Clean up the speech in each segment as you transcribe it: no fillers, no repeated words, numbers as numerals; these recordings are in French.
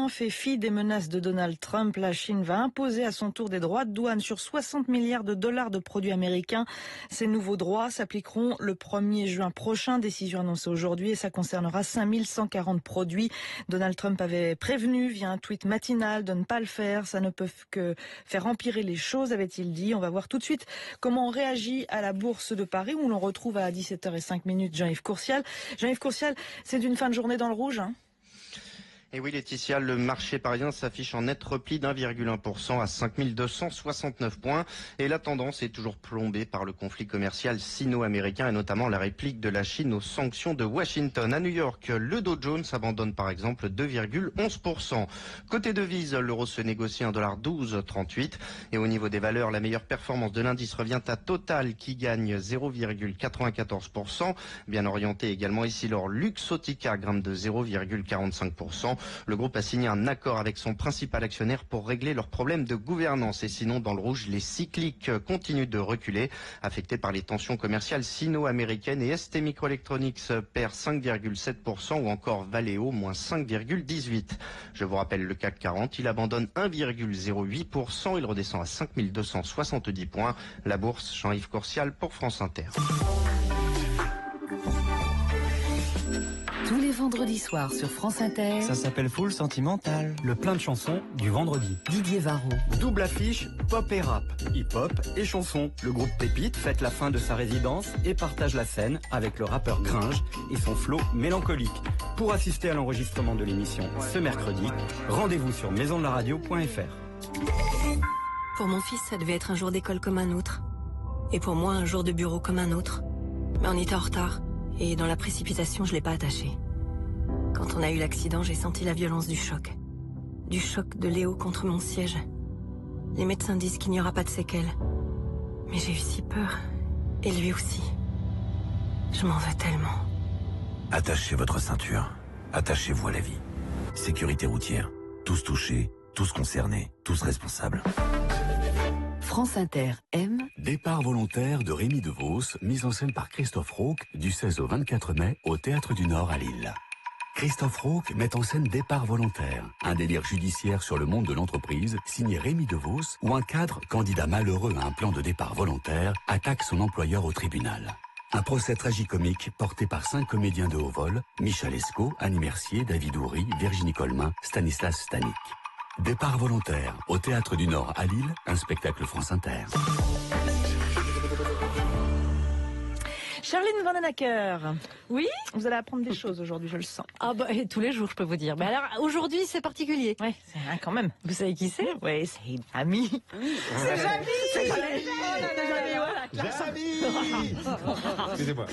Fait fi des menaces de Donald Trump, la Chine va imposer à son tour des droits de douane sur 60 milliards de dollars de produits américains. Ces nouveaux droits s'appliqueront le 1er juin prochain, décision annoncée aujourd'hui, et ça concernera 5140 produits. Donald Trump avait prévenu via un tweet matinal de ne pas le faire, ça ne peut que faire empirer les choses, avait-il dit. On va voir tout de suite comment on réagit à la Bourse de Paris, où l'on retrouve à 17h05 Jean-Yves Courcial. Jean-Yves Courcial, c'est une fin de journée dans le rouge, hein? Et oui, Laetitia, le marché parisien s'affiche en net repli d'1,1% à 5269 points. Et la tendance est toujours plombée par le conflit commercial sino-américain et notamment la réplique de la Chine aux sanctions de Washington. À New York, le Dow Jones abandonne par exemple 2,11%. Côté devise, l'euro se négocie $1,1238. Et au niveau des valeurs, la meilleure performance de l'indice revient à Total qui gagne 0,94%. Bien orienté également ici, l'or Luxottica grimpe de 0,45%. Le groupe a signé un accord avec son principal actionnaire pour régler leurs problèmes de gouvernance. Et sinon, dans le rouge, les cycliques continuent de reculer, affectés par les tensions commerciales sino-américaines. Et ST Microelectronics perd 5,7% ou encore Valeo, moins 5,18%. Je vous rappelle le CAC 40, il abandonne 1,08%. Il redescend à 5270 points. La bourse, Jean-Yves Courcial pour France Inter. Tous les vendredis soirs sur France Inter. Ça s'appelle Full Sentimental, le plein de chansons du vendredi. Didier Varro. Double affiche, pop et rap, hip-hop et chansons. Le groupe Pépite fête la fin de sa résidence et partage la scène avec le rappeur Gringe et son flow mélancolique. Pour assister à l'enregistrement de l'émission ce mercredi, rendez-vous sur maisondelaradio.fr. Pour mon fils, ça devait être un jour d'école comme un autre. Et pour moi, un jour de bureau comme un autre. Mais on était en retard. Et dans la précipitation, je l'ai pas attaché. Quand on a eu l'accident, j'ai senti la violence du choc. Du choc de Léo contre mon siège. Les médecins disent qu'il n'y aura pas de séquelles. Mais j'ai eu si peur. Et lui aussi. Je m'en veux tellement. Attachez votre ceinture. Attachez-vous à la vie. Sécurité routière. Tous touchés, tous concernés, tous responsables. France Inter aime. Départ volontaire de Rémi DeVos, mise en scène par Christophe Rauque, du 16 au 24 mai au Théâtre du Nord à Lille. Christophe Rauque met en scène Départ volontaire, un délire judiciaire sur le monde de l'entreprise, signé Rémi DeVos, où un cadre, candidat malheureux à un plan de départ volontaire, attaque son employeur au tribunal. Un procès tragicomique porté par 5 comédiens de haut vol, Michel Escaut, Annie Mercier, David Houry, Virginie Colmin, Stanislas Stanik. Départ volontaire, au Théâtre du Nord à Lille, un spectacle France Inter. Charline Vandenacker. Oui. Vous allez apprendre des choses aujourd'hui, je le sens. Ah bah, et tous les jours, je peux vous dire. Mais alors, aujourd'hui, c'est particulier. Oui, c'est quand même. Vous savez qui c'est? Oui, c'est une amie. C'est Jamie. C'est Jamie. Jamie. Excusez-moi.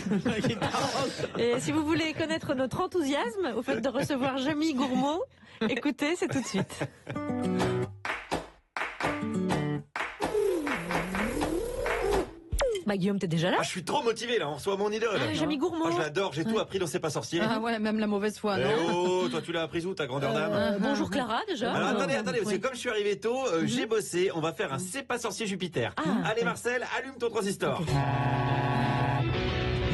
Et si vous voulez connaître notre enthousiasme au fait de recevoir Jamie Gourmaud, écoutez, c'est tout de suite. Bah Guillaume, t'es déjà là? Ah, je suis trop motivé là, on reçoit mon idole. Jamie Gourmaud. Ah, je l'adore, j'ai tout appris dans C'est pas sorcier. Ah ouais, même la mauvaise foi, Eh non? oh, toi tu l'as appris où, ta grandeur d'âme? Bonjour Clara, déjà. Alors, attendez, parce que comme je suis arrivé tôt, j'ai bossé, on va faire un C'est pas sorcier Jupiter. Allez Marcel, allume ton transistor.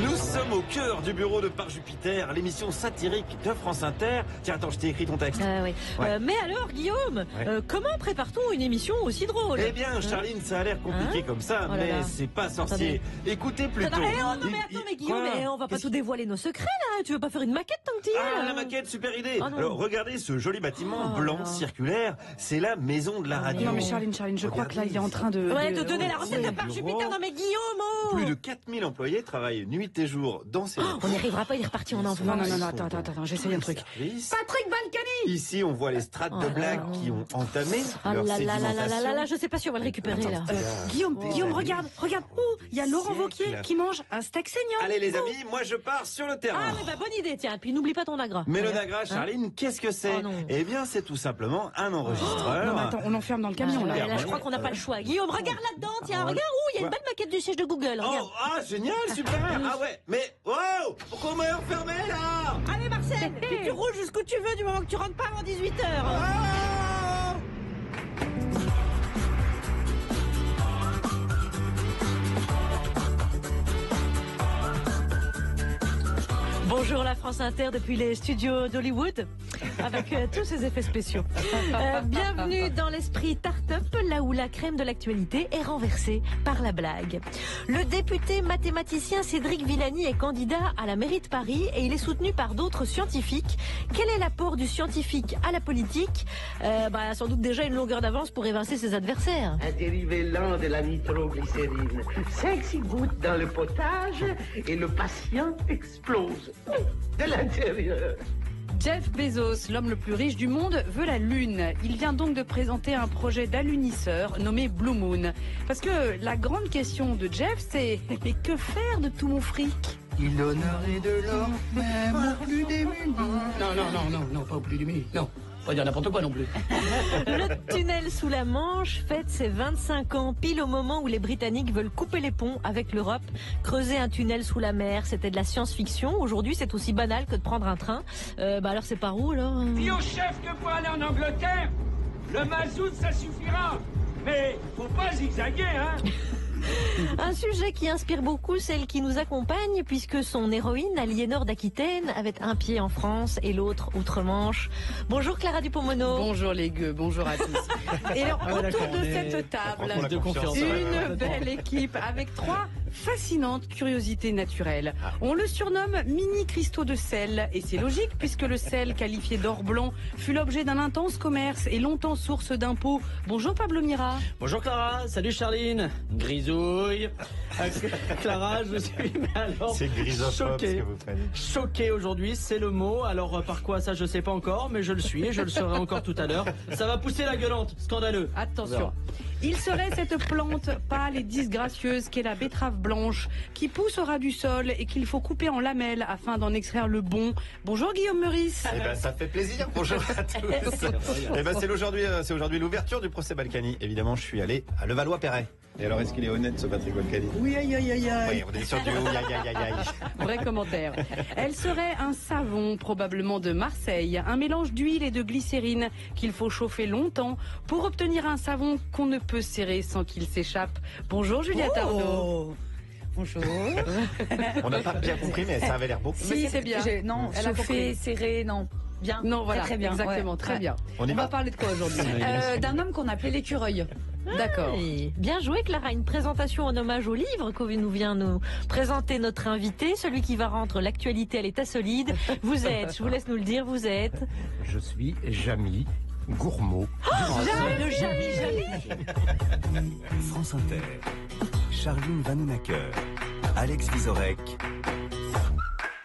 Nous sommes au cœur du bureau de Par Jupiter, l'émission satirique de France Inter. Tiens, attends, je t'ai écrit ton texte. Oui. Ouais. Mais alors, Guillaume, comment prépare-t-on une émission aussi drôle? Eh bien, Charline, ça a l'air compliqué comme ça, Oh là mais là. c'est pas sorcier. Écoutez plutôt. Non, mais Guillaume, on va pas tout dévoiler nos secrets là. Tu veux pas faire une maquette tant que t'y es? Ah, la maquette, super idée. Ah, non. Alors, regardez ce joli bâtiment blanc, circulaire. C'est la maison de la radio. Non mais Charline, je crois que là il est en train de... De donner la recette de Par Jupiter. Non mais Guillaume, oh. Plus de 4000 employés travaillent nuit et jour dans ces locaux. On n'y arrivera pas, il est reparti en enfant. Non, attends, j'essaye un truc. Patrick Balkany. Ici, on voit les strates de blagues qui ont entamé leur sédimentation. Je sais pas si on va le récupérer là. Guillaume, regarde. Oh, il y a Laurent Wauquiez qui mange un steak saignant. Allez les amis, moi je pars sur le terrain. Ah mais bonne idée, tiens. Puis n'oublie pas ton agra. Mais le Nagra, Charline, qu'est-ce que c'est? Eh bien, c'est tout simplement un enregistreur. Non mais attends, on l'enferme dans le camion là. Là, je crois qu'on n'a pas le choix. Guillaume, regarde là-dedans, tiens, regarde où il y a une belle maquette du siège de Google. Regarde. Oh, génial, super. Ah ouais, mais wow, pourquoi on m'a enfermé là? Allez Marcel, puis tu roules jusqu'où tu veux du moment que tu rentres pas avant 18h. Bonjour la France Inter depuis les studios d'Hollywood. avec tous ces effets spéciaux. Bienvenue dans l'esprit start-up, là où la crème de l'actualité est renversée par la blague. Le député mathématicien Cédric Villani est candidat à la mairie de Paris et il est soutenu par d'autres scientifiques. Quel est l'apport du scientifique à la politique? Sans doute déjà une longueur d'avance pour évincer ses adversaires. Un dérivé lent de la nitroglycérine. 5-6 gouttes dans le potage et le patient explose de l'intérieur. Jeff Bezos, l'homme le plus riche du monde, veut la Lune. Il vient donc de présenter un projet d'alunisseur nommé Blue Moon. Parce que la grande question de Jeff, c'est « Mais que faire de tout mon fric ?» Il donnerait de l'or même au plus démuni. Non, pas au plus démuni, non. Pas dire n'importe quoi non plus. Le tunnel sous la Manche fête ses 25 ans, pile au moment où les Britanniques veulent couper les ponts avec l'Europe. Creuser un tunnel sous la mer, c'était de la science-fiction. Aujourd'hui, c'est aussi banal que de prendre un train. Alors c'est par où, alors? Dis au chef que pour aller en Angleterre, le mazout, ça suffira. Mais faut pas zigzaguer, hein. Un sujet qui inspire beaucoup celle qui nous accompagne, puisque son héroïne, Aliénor d'Aquitaine, avait un pied en France et l'autre outre-Manche. Bonjour Clara Dupont-Mono. Bonjour les gueux, bonjour à tous. Et alors, autour de cette table, une belle équipe avec 3 fascinantes curiosités naturelles. On le surnomme mini cristaux de sel, et c'est logique puisque le sel, qualifié d'or blanc, fut l'objet d'un intense commerce et longtemps source d'impôts. Bonjour Pablo Mira. Bonjour Clara, salut Charline. Grisouille. Clara, je suis choqué aujourd'hui, c'est le mot. Alors par quoi ça je sais pas encore, mais je le suis et je le serai encore tout à l'heure. Ça va pousser la gueulante, scandaleux. Attention. Il serait cette plante pâle et disgracieuse qu'est la betterave blanche, qui pousse au ras du sol et qu'il faut couper en lamelles afin d'en extraire le bon. Bonjour Guillaume Meurice. Ça fait plaisir, bonjour à tous. C'est aujourd'hui l'ouverture du procès Balkany. Évidemment, je suis allé à Levallois-Perret. Et alors, est-ce qu'il est honnête, ce Patrick Balkany? Oui, aïe. Oui, on est sur du aïe. Vrai commentaire. Elle serait un savon, probablement de Marseille, un mélange d'huile et de glycérine qu'il faut chauffer longtemps pour obtenir un savon qu'on ne peut serrer sans qu'il s'échappe. Bonjour Julia Tardo. Bonjour. On n'a pas bien compris, mais ça avait l'air beau. Si, c'est bien. Non, chauffer, serrer, non. Bien. Non, voilà, très bien. Exactement, très bien. On va parler de quoi aujourd'hui? D'un homme qu'on appelait l'écureuil. D'accord. Bien joué Clara, une présentation en hommage au livre que nous vient nous présenter notre invité, celui qui va rendre l'actualité à l'état solide. Vous êtes, je vous laisse nous le dire, vous êtes... Je suis Jamy Gourmaud. Jamy. France Inter, Charline Vanhoenacker, Alex Vizorek.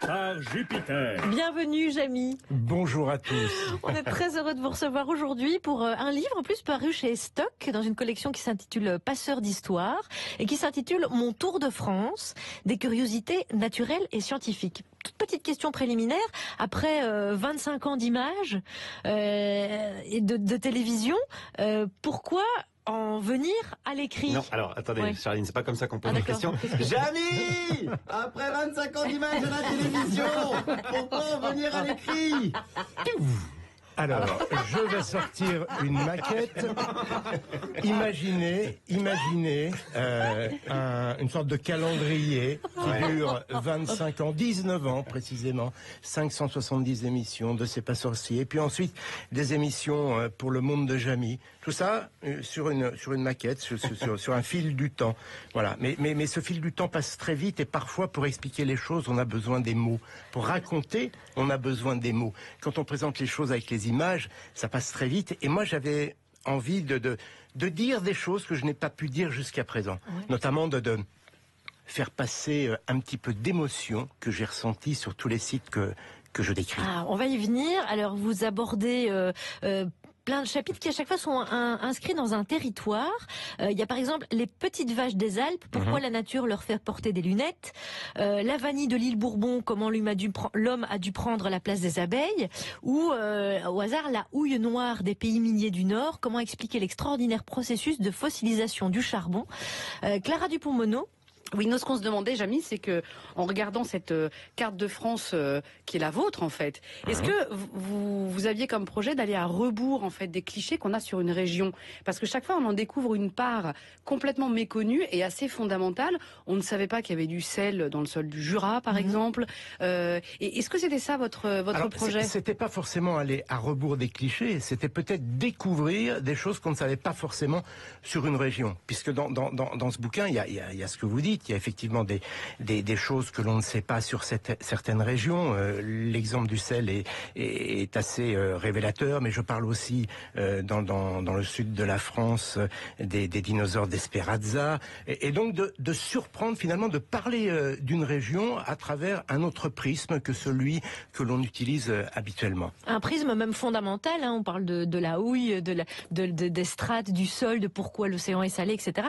Par Jupiter. Bienvenue Jamy. Bonjour à tous. On est très heureux de vous recevoir aujourd'hui pour un livre en plus paru chez Stock dans une collection qui s'intitule Passeur d'histoire et qui s'intitule Mon tour de France, des curiosités naturelles et scientifiques. Toute petite question préliminaire, après 25 ans d'images et de télévision, pourquoi en venir à l'écrit? Non, alors attendez, Charline, c'est pas comme ça qu'on pose la question. Jamy, après 25 ans d'image de la télévision, pourquoi en venir à l'écrit? Alors, je vais sortir une maquette. Imaginez une sorte de calendrier qui dure 25 ans, 19 ans précisément, 570 émissions de C'est pas sorcier, et puis ensuite des émissions pour le monde de Jamy. Tout ça sur une maquette, sur un fil du temps. Voilà. Mais ce fil du temps passe très vite et parfois pour expliquer les choses, on a besoin des mots. Pour raconter, on a besoin des mots. Quand on présente les choses avec les images, ça passe très vite. Et moi, j'avais envie de dire des choses que je n'ai pas pu dire jusqu'à présent. Oui. Notamment de faire passer un petit peu d'émotion que j'ai ressenti sur tous les sites que je décris. On va y venir. Alors, vous abordez... plein de chapitres qui à chaque fois sont inscrits dans un territoire. Il y a par exemple les petites vaches des Alpes, pourquoi la nature leur fait porter des lunettes. La vanille de l'île Bourbon, comment l'homme a dû prendre la place des abeilles. Ou au hasard la houille noire des pays miniers du Nord, comment expliquer l'extraordinaire processus de fossilisation du charbon. Clara Dupont-Mono, Oui, nous, ce qu'on se demandait, Jamy, c'est que, en regardant cette carte de France qui est la vôtre, en fait, est-ce que vous aviez comme projet d'aller à rebours, en fait, des clichés qu'on a sur une région? Parce que chaque fois, on en découvre une part complètement méconnue et assez fondamentale. On ne savait pas qu'il y avait du sel dans le sol du Jura, par exemple. Et est-ce que c'était ça votre projet? C'était pas forcément aller à rebours des clichés, c'était peut-être découvrir des choses qu'on ne savait pas forcément sur une région. Puisque dans ce bouquin, il y a ce que vous dites. Il y a effectivement des choses que l'on ne sait pas sur certaines régions. L'exemple du sel est assez révélateur, mais je parle aussi dans le sud de la France des dinosaures d'Esperanza, et donc de surprendre finalement, de parler d'une région à travers un autre prisme que celui que l'on utilise habituellement. Un prisme même fondamental, hein, on parle de la houille, des strates, du sol, de pourquoi l'océan est salé, etc.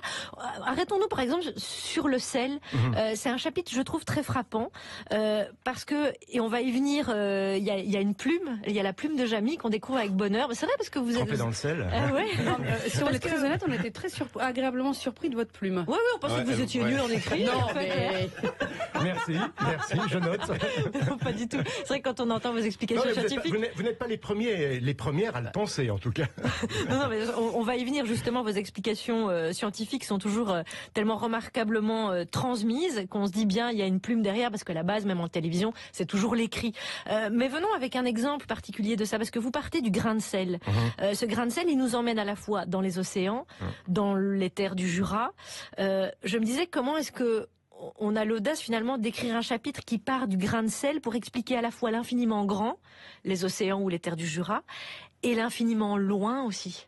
Arrêtons-nous par exemple sur le sel. C'est un chapitre, je trouve, très frappant parce que, et on va y venir, il y a une plume, il y a la plume de Jamy qu'on découvre avec bonheur. C'est vrai parce que vous êtes trempé dans le sel. Ouais. Si on est très honnête, on était très agréablement surpris de votre plume. Oui, on pensait que vous étiez nul en écrit. Non, mais... Merci, je note. Non, pas du tout. C'est vrai que quand on entend vos explications scientifiques... Vous n'êtes pas les premières à le penser, en tout cas. Non, mais on va y venir, justement. Vos explications scientifiques sont toujours tellement remarquablement transmises qu'on se dit bien, il y a une plume derrière, parce que la base, même en télévision, c'est toujours l'écrit. Mais venons avec un exemple particulier de ça, parce que vous partez du grain de sel. Ce grain de sel, il nous emmène à la fois dans les océans, dans les terres du Jura. Je me disais, comment est-ce que on a l'audace finalement d'écrire un chapitre qui part du grain de sel pour expliquer à la fois l'infiniment grand, les océans ou les terres du Jura, et l'infiniment loin aussi.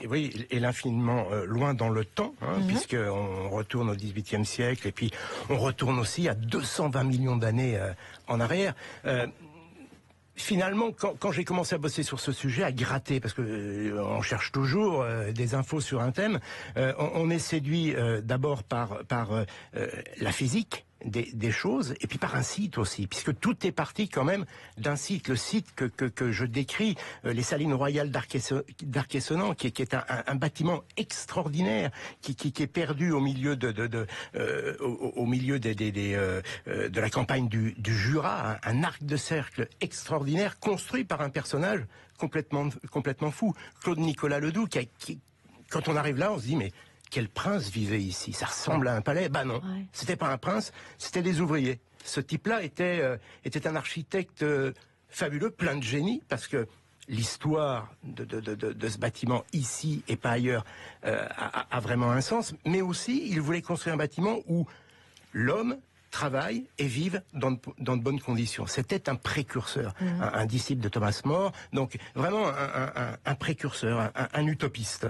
Oui, et l'infiniment loin dans le temps, puisqu'on retourne au XVIIIe siècle, et puis on retourne aussi à 220 millions d'années en arrière. Finalement, quand j'ai commencé à bosser sur ce sujet, à gratter, parce que on cherche toujours des infos sur un thème, on est séduit d'abord par la physique des choses, et puis par un site aussi, puisque tout est parti quand même d'un site, le site que je décris, les Salines Royales d'Arc-et-Senans, qui est un bâtiment extraordinaire, qui est perdu au milieu de la campagne du Jura, un arc de cercle extraordinaire, construit par un personnage complètement fou, Claude Nicolas Ledoux, qui quand on arrive là, on se dit, mais quel prince vivait ici? Ça ressemble à un palais. Ben non, c'était pas un prince, c'était des ouvriers. Ce type-là était un architecte fabuleux, plein de génie, parce que l'histoire de ce bâtiment ici et pas ailleurs a vraiment un sens. Mais aussi, il voulait construire un bâtiment où l'homme travaille et vive dans de bonnes conditions. C'était un précurseur, un disciple de Thomas More, donc vraiment un précurseur, un utopiste.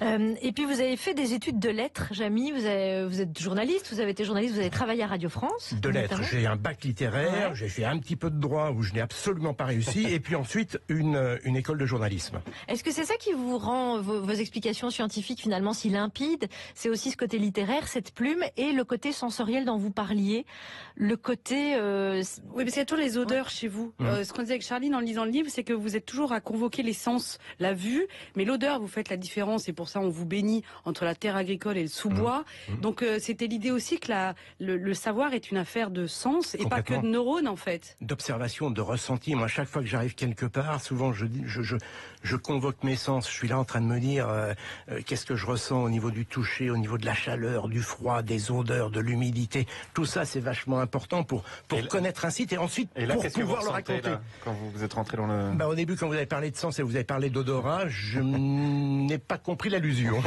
Et puis vous avez fait des études de lettres, Jamy, vous êtes journaliste, vous avez été journaliste, vous avez travaillé à Radio France. De lettres, j'ai un bac littéraire, j'ai fait un petit peu de droit où je n'ai absolument pas réussi, et puis ensuite une école de journalisme. Est-ce que c'est ça qui vous rend vos explications scientifiques finalement si limpides? C'est aussi ce côté littéraire, cette plume, et le côté sensoriel dont vous parliez, le côté... Oui, parce qu'il y a toujours les odeurs chez vous. Ce qu'on disait avec Charline en lisant le livre, c'est que vous êtes toujours à convoquer les sens, la vue, mais l'odeur, vous faites la différence, et pour ça on vous bénit entre la terre agricole et le sous-bois. Donc c'était l'idée aussi que le savoir est une affaire de sens, et pas que de neurones en fait. D'observation, de ressenti. Moi, chaque fois que j'arrive quelque part, souvent je convoque mes sens. Je suis là en train de me dire qu'est-ce que je ressens au niveau du toucher, au niveau de la chaleur, du froid, des odeurs, de l'humidité. Tout ça, c'est vachement important pour connaître un site et ensuite pour pouvoir le raconter. Là, quand vous êtes rentré dans le... Au début, quand vous avez parlé de sens et vous avez parlé d'odorat, je n'ai pas compris l'allusion.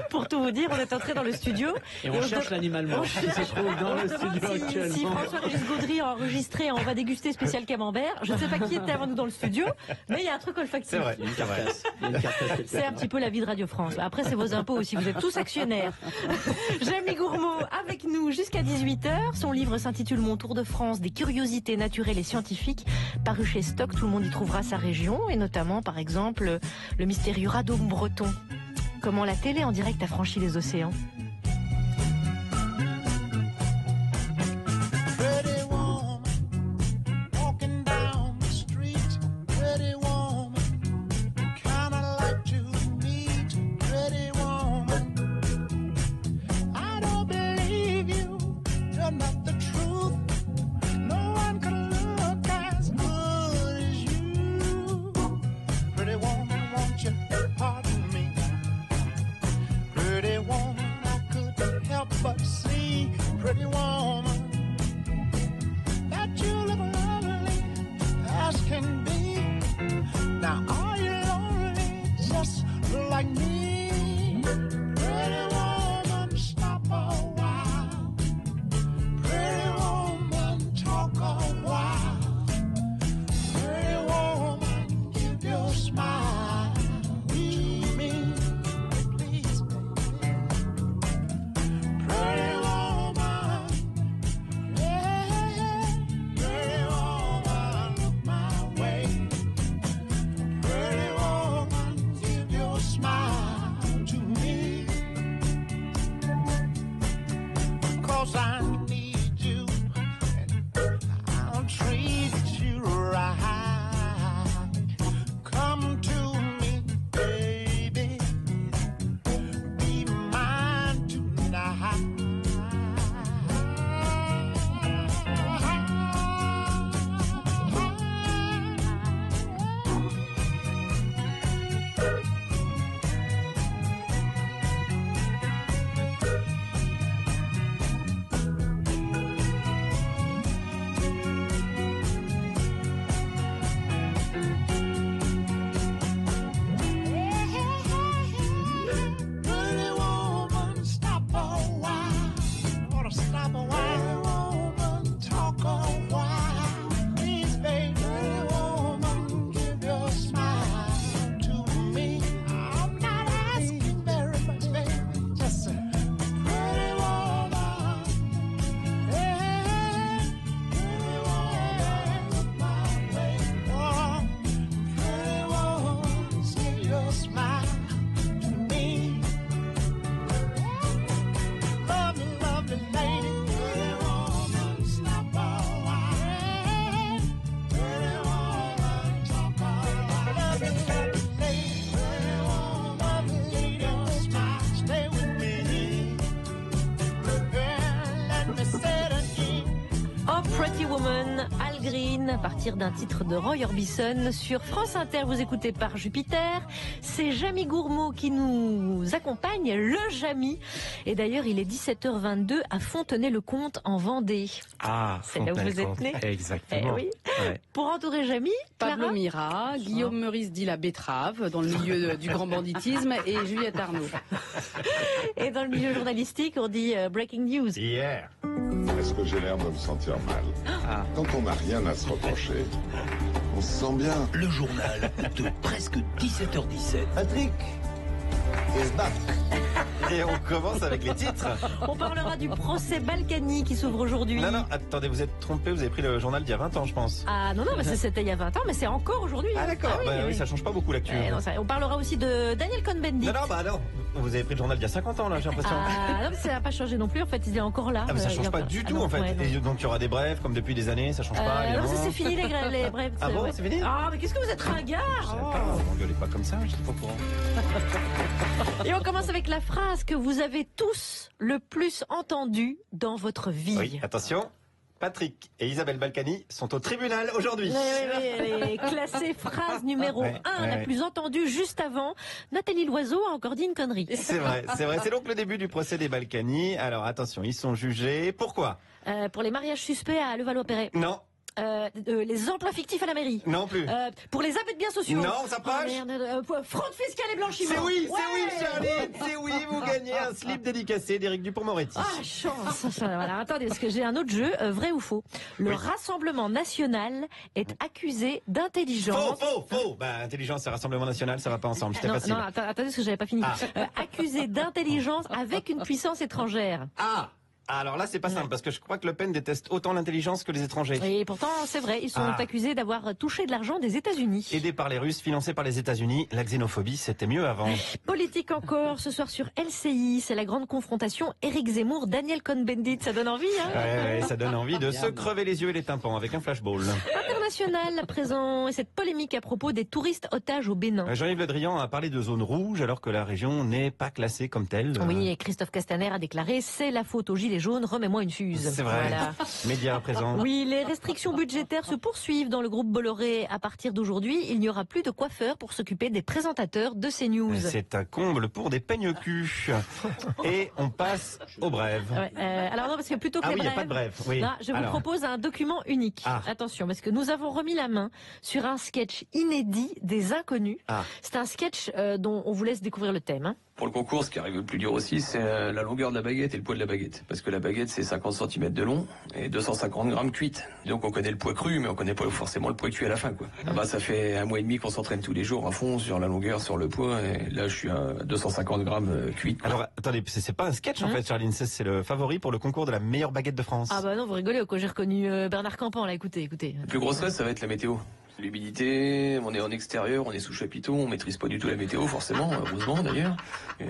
Pour tout vous dire, on est entré dans le studio. Et on cherche l'animal mort qui se trouve dans le studio actuellement. Si François-Régis Gaudry a enregistré, on va déguster spécial camembert. Je ne sais pas qui était avant nous dans le studio, mais il y a un truc olfactif. C'est vrai, il y a une carcasse. C'est un petit peu la vie de Radio France. Après, c'est vos impôts aussi. Vous êtes tous actionnaires. Jamy Gourmaud avec nous jusqu'à 18h. Son livre s'intitule Mon tour de France, des curiosités naturelles et scientifiques, paru chez Stock. Tout le monde y trouvera sa région, et notamment, par exemple, le mystérieux radome breton. Comment la télé en direct a franchi les océans. Queen à partir d'un titre de Roy Orbison sur France Inter. Vous écoutez Par Jupiter. C'est Jamy Gourmaud qui nous accompagne, le Jamy. Et d'ailleurs, il est 17h22 à Fontenay-le-Comte en Vendée. Ah, c'est là où vous êtes né. Exactement. Oui. Ouais. Pour entourer Jamy, Pablo Mira, Guillaume Meurice dit la betterave dans le milieu du grand banditisme et Juliette Arnaud. Et dans le milieu journalistique, on dit breaking news. Yeah. Est-ce que j'ai l'air de me sentir mal? Quand on n'a rien à se reprocher, on se sent bien. Le journal de presque 17h17. Patrick is back. Et on commence avec les titres. On parlera du procès Balkany qui s'ouvre aujourd'hui. Non, attendez, vous êtes trompé, vous avez pris le journal d'il y a 20 ans, je pense. Ah non, c'était il y a 20 ans, mais c'est encore aujourd'hui. Ah d'accord, oui, ça change pas beaucoup l'actu. On parlera aussi de Daniel Cohn-Bendit. Non, vous avez pris le journal d'il y a 50 ans, là, j'ai l'impression. Ah non, mais ça n'a pas changé non plus, en fait, il est encore là. Ah mais ça change pas du tout, en fait. Et donc il y aura des brèves, comme depuis des années, ça change pas. Non, ça c'est fini les brèves. Ah bon, c'est fini? Ah, mais qu'est-ce que vous êtes ringard? M'engueulez pas comme ça, je suis pas au courant. Et on commence avec la phrase que vous avez tous le plus entendue dans votre vie. Oui, attention. Patrick et Isabelle Balkany sont au tribunal aujourd'hui. Oui, elle est classée phrase numéro 1, la plus entendue juste avant. Nathalie Loiseau a encore dit une connerie. C'est vrai. C'est donc le début du procès des Balkany. Alors attention, ils sont jugés. Pourquoi? Pour les mariages suspects à Levallois-Perret. Non. Les emplois fictifs à la mairie. Non plus. Pour les abus de biens sociaux. Non, on s'approche. Fraude fiscale et blanchiment. C'est oui, Charline, c'est oui, vous gagnez un slip dédicacé d'Éric Dupond-Moretti. Ah, chance. Voilà, attendez, parce que j'ai un autre jeu, vrai ou faux. Le Rassemblement National est accusé d'intelligence. Faux. Intelligence et Rassemblement National, ça va pas ensemble, c'était facile. Non, attendez, parce que j'avais pas fini. Accusé d'intelligence avec une puissance étrangère. Alors là, c'est pas simple, parce que je crois que Le Pen déteste autant l'intelligence que les étrangers. Et pourtant, c'est vrai, ils sont accusés d'avoir touché de l'argent des États-Unis. Aidés par les Russes, financés par les États-Unis, la xénophobie, c'était mieux avant. Politique encore, ce soir sur LCI, c'est la grande confrontation Éric Zemmour, Daniel Cohn-Bendit, ça donne envie, hein? Ouais, ça donne envie de se crever les yeux et les tympans avec un flashball. International à présent, et cette polémique à propos des touristes otages au Bénin. Jean-Yves Le Drian a parlé de zone rouge alors que la région n'est pas classée comme telle. Oui, et Christophe Castaner a déclaré, c'est la faute aux gilets jaunes, remets-moi une fuse. C'est vrai. Voilà. Média à présent. Oui, les restrictions budgétaires se poursuivent dans le groupe Bolloré. À partir d'aujourd'hui, il n'y aura plus de coiffeurs pour s'occuper des présentateurs de CNews. C'est un comble pour des peignes-culs. Et on passe aux brèves. Alors non, parce que plutôt que les il brèves, n'y a pas de brève. Oui. Là, je vous propose un document unique. Attention, parce que nous avons remis la main sur un sketch inédit des Inconnus. C'est un sketch dont on vous laisse découvrir le thème. Hein. Pour le concours, ce qui arrive le plus dur aussi, c'est la longueur de la baguette et le poids de la baguette. Parce que la baguette, c'est 50 cm de long et 250 grammes cuite. Donc on connaît le poids cru, mais on connaît pas forcément le poids cuit à la fin, quoi. Ça fait 1 mois et demi qu'on s'entraîne tous les jours à fond sur la longueur, sur le poids, et là je suis à 250 grammes cuite. Alors attendez, c'est pas un sketch en fait, Charline, c'est le favori pour le concours de la meilleure baguette de France. Ah bah non, vous rigolez, quoi. J'ai reconnu Bernard Campan, là, écoutez. Le plus gros stress, ça va être la météo. L'humidité, on est en extérieur, on est sous chapiteau, on maîtrise pas du tout la météo forcément, heureusement d'ailleurs.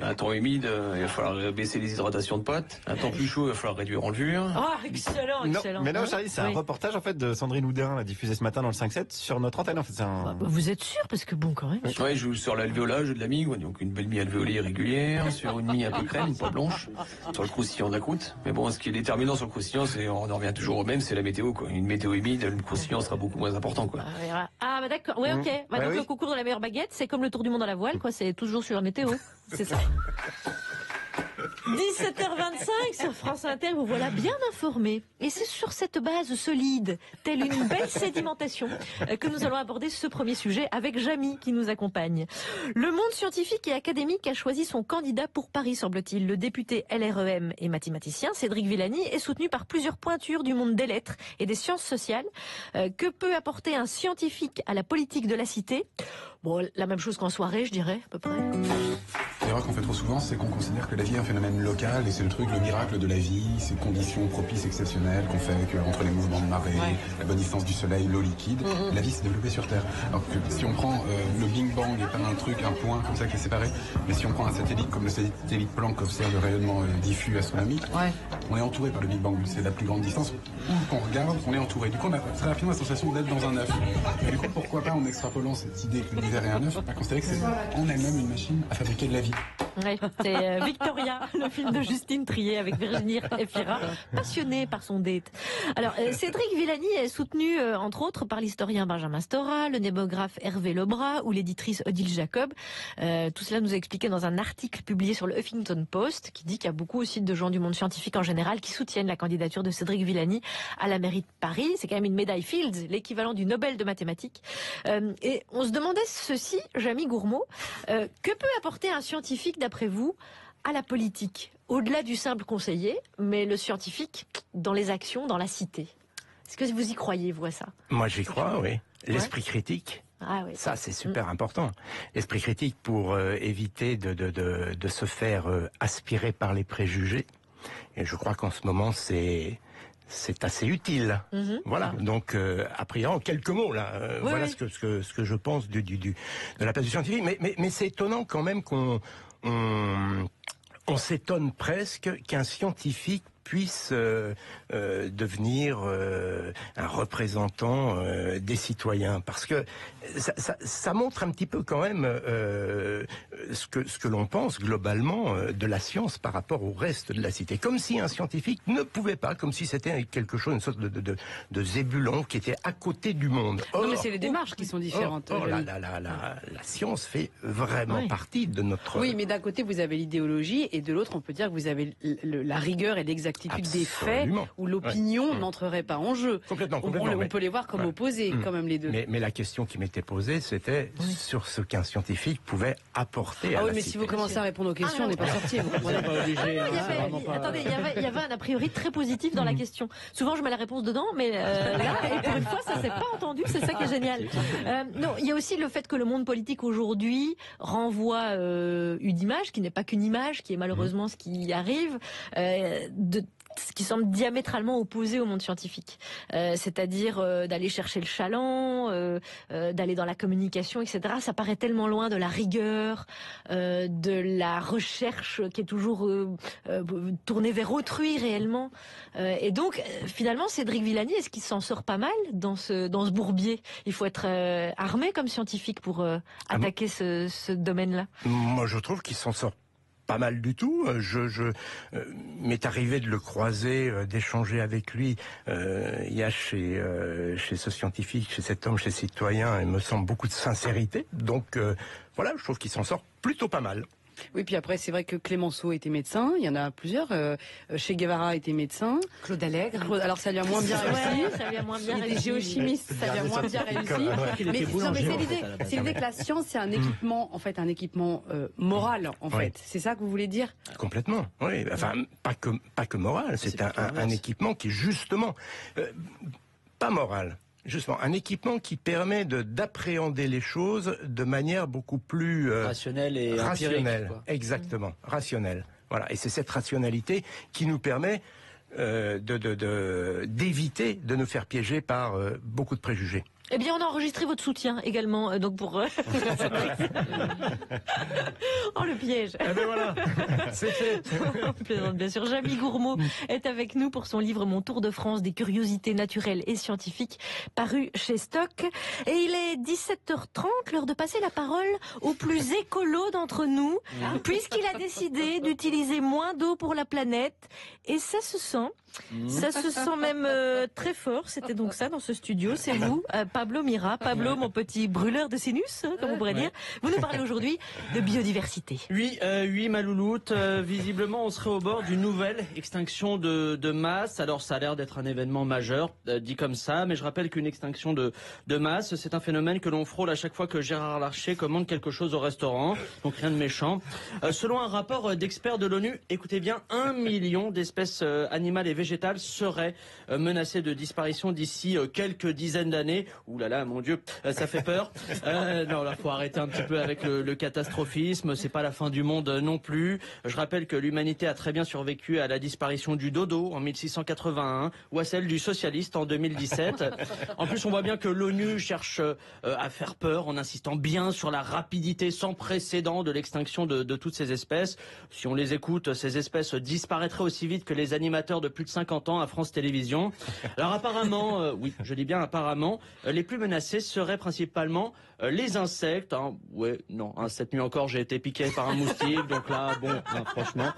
Un temps humide, il va falloir baisser les hydratations de pâtes. Un temps plus chaud, il va falloir réduire en levure. Excellent. Mais non, Charlie, c'est un reportage en fait de Sandrine Houdin, diffusé ce matin dans le 5-7 sur notre antenne. En fait, vous êtes sûr? Parce que bon, quand même. Ouais, je joue sur l'alvéolage de la mie, donc une belle mie alvéolée régulière, sur une mie un peu crème, pas blanche, sur le croustillant de la croûte. Mais bon, ce qui est déterminant sur le croustillant, c'est, on en revient toujours au même, c'est la météo, quoi. Une météo humide, le croustillant sera beaucoup moins important, quoi. Ah bah d'accord, oui, ok. Donc le concours de la meilleure baguette, c'est comme le tour du monde à la voile, quoi. C'est toujours sur la météo. C'est ça. 17h25 sur France Inter, vous voilà bien informés. Et c'est sur cette base solide, telle une belle sédimentation, que nous allons aborder ce premier sujet avec Jamy qui nous accompagne. Le monde scientifique et académique a choisi son candidat pour Paris, semble-t-il. Le député LREM et mathématicien Cédric Villani est soutenu par plusieurs pointures du monde des lettres et des sciences sociales. Que peut apporter un scientifique à la politique de la cité? Bon, la même chose qu'en soirée, je dirais, à peu près. L'erreur qu'on fait trop souvent, c'est qu'on considère que la vie est un phénomène local et c'est le miracle de la vie, ces conditions propices exceptionnelles qu'on fait entre les mouvements de marée, la bonne distance du soleil, l'eau liquide. La vie s'est développée sur Terre. Alors que si on prend le Big Bang et pas un point comme ça qui est séparé, mais si on prend un satellite comme le satellite Planck qui observe le rayonnement diffus astronomique, on est entouré par le Big Bang. C'est la plus grande distance. Où qu'on regarde, on est entouré. Du coup, on a très rapidement la sensation d'être dans un œuf. Et du coup, pourquoi pas, en extrapolant cette idée que l'univers est un œuf, considérer que c'est en elle-même une machine à fabriquer de la vie. Ouais, c'est Victoria, le film de Justine Triet avec Virginie Efira, passionnée par son date. Alors, Cédric Villani est soutenu, entre autres, par l'historien Benjamin Stora, le démographe Hervé Lebras ou l'éditrice Odile Jacob. Tout cela nous est expliqué dans un article publié sur le Huffington Post, qui dit qu'il y a beaucoup aussi de gens du monde scientifique en général qui soutiennent la candidature de Cédric Villani à la mairie de Paris. C'est quand même une médaille Fields, l'équivalent du Nobel de mathématiques. Et on se demandait ceci, Jamie Gourmaud, que peut apporter un scientifique, d'après vous, à la politique, au-delà du simple conseiller, mais le scientifique dans les actions, dans la cité? Est-ce que vous y croyez, vous, à ça? Moi, j'y crois, oui. L'esprit critique. Ah oui. Ça, c'est super important. L'esprit critique pour éviter de se faire aspirer par les préjugés. Et je crois qu'en ce moment, c'est assez utile. Voilà. Donc, a priori, en quelques mots, là, voilà ce que je pense de la place du scientifique. Mais c'est étonnant quand même qu'on s'étonne presque qu'un scientifique puisse devenir un représentant des citoyens, parce que ça montre un petit peu quand même ce que l'on pense globalement de la science par rapport au reste de la cité, comme si un scientifique ne pouvait pas, comme si c'était quelque chose, une sorte de zébulon qui était à côté du monde. Or, non, mais c'est les démarches qui sont différentes. La science fait vraiment partie de notre... Oui, mais d'un côté vous avez l'idéologie et de l'autre on peut dire que vous avez la rigueur et l'exactitude des faits où l'opinion n'entrerait pas en jeu. Complètement. On peut les voir comme opposés, quand même, les deux. Mais la question qui m'était posée, c'était sur ce qu'un scientifique pouvait apporter à la mais cité. si vous commencez à répondre aux questions, on n'est pas sorti. Attendez, il y avait un a priori très positif dans la question. Souvent, je mets la réponse dedans, mais là, et pour une fois, ça s'est pas entendu. C'est ça qui est génial. Non, il y a aussi le fait que le monde politique aujourd'hui renvoie une image qui n'est pas qu'une image, qui est malheureusement ce qui arrive, ce qui semble diamétralement opposé au monde scientifique, c'est-à-dire d'aller chercher le chaland, d'aller dans la communication, etc. Ça paraît tellement loin de la rigueur, de la recherche qui est toujours tournée vers autrui réellement. Et donc, finalement, Cédric Villani, est-ce qu'il s'en sort pas mal dans ce bourbier? Il faut être armé comme scientifique pour attaquer ce domaine-là. Moi, je trouve qu'il s'en sort pas mal du tout. M'est arrivé de le croiser, d'échanger avec lui. Il y a chez ce scientifique, chez cet homme, chez ce citoyen, il me semble beaucoup de sincérité. Donc voilà, je trouve qu'il s'en sort plutôt pas mal. Oui, puis après, c'est vrai que Clémenceau était médecin. Il y en a plusieurs. Che Guevara était médecin. Claude Allègre. Alors, ça lui a moins bien réussi. Ça lui a moins bien réussi. Il était géochimiste. Ça lui a moins bien réussi. Mais c'est l'idée que la science, c'est un équipement, en fait, un équipement moral, en fait. C'est ça que vous voulez dire? Complètement. Oui. Enfin, pas que moral. C'est un équipement qui, justement, pas moral. Justement, un équipement qui permet d'appréhender les choses de manière beaucoup plus rationnelle et empirique, quoi. Exactement, rationnelle. Voilà, et c'est cette rationalité qui nous permet d'éviter de nous faire piéger par beaucoup de préjugés. Eh bien, on a enregistré votre soutien également, donc pour... Oh, le piège. Eh ben voilà, c'est fait. On plaisante, bien sûr. Jamie Gourmaud est avec nous pour son livre Mon Tour de France des curiosités naturelles et scientifiques, paru chez Stock. Et il est 17h30, l'heure de passer la parole au plus écolo d'entre nous, puisqu'il a décidé d'utiliser moins d'eau pour la planète. Et ça se sent. Ça se sent même très fort. C'était donc ça dans ce studio. C'est vous, Pablo Mira. Pablo, mon petit brûleur de sinus, comme on pourrait dire. Vous nous parlez aujourd'hui de biodiversité. Oui, ma louloute. Visiblement, on serait au bord d'une nouvelle extinction de masse. Alors, ça a l'air d'être un événement majeur, dit comme ça. Mais je rappelle qu'une extinction de masse, c'est un phénomène que l'on frôle à chaque fois que Gérard Larcher commande quelque chose au restaurant. Donc, rien de méchant. Selon un rapport d'experts de l'ONU, écoutez bien, 1 million d'espèces animales et végétales seraient menacées de disparition d'ici quelques dizaines d'années. Ouh là là, mon Dieu, ça fait peur. Non, là, faut arrêter un petit peu avec le catastrophisme. C'est pas la fin du monde non plus. Je rappelle que l'humanité a très bien survécu à la disparition du dodo en 1681 ou à celle du socialiste en 2017. En plus, on voit bien que l'ONU cherche à faire peur en insistant bien sur la rapidité sans précédent de l'extinction de toutes ces espèces. Si on les écoute, ces espèces disparaîtraient aussi vite que les animateurs de plus de 50 ans à France Télévisions. Alors apparemment, oui, je dis bien apparemment, les plus menacés seraient principalement les insectes. Hein. Ouais, non, hein, cette nuit encore, j'ai été piqué par un moustique, donc là, bon, hein, franchement...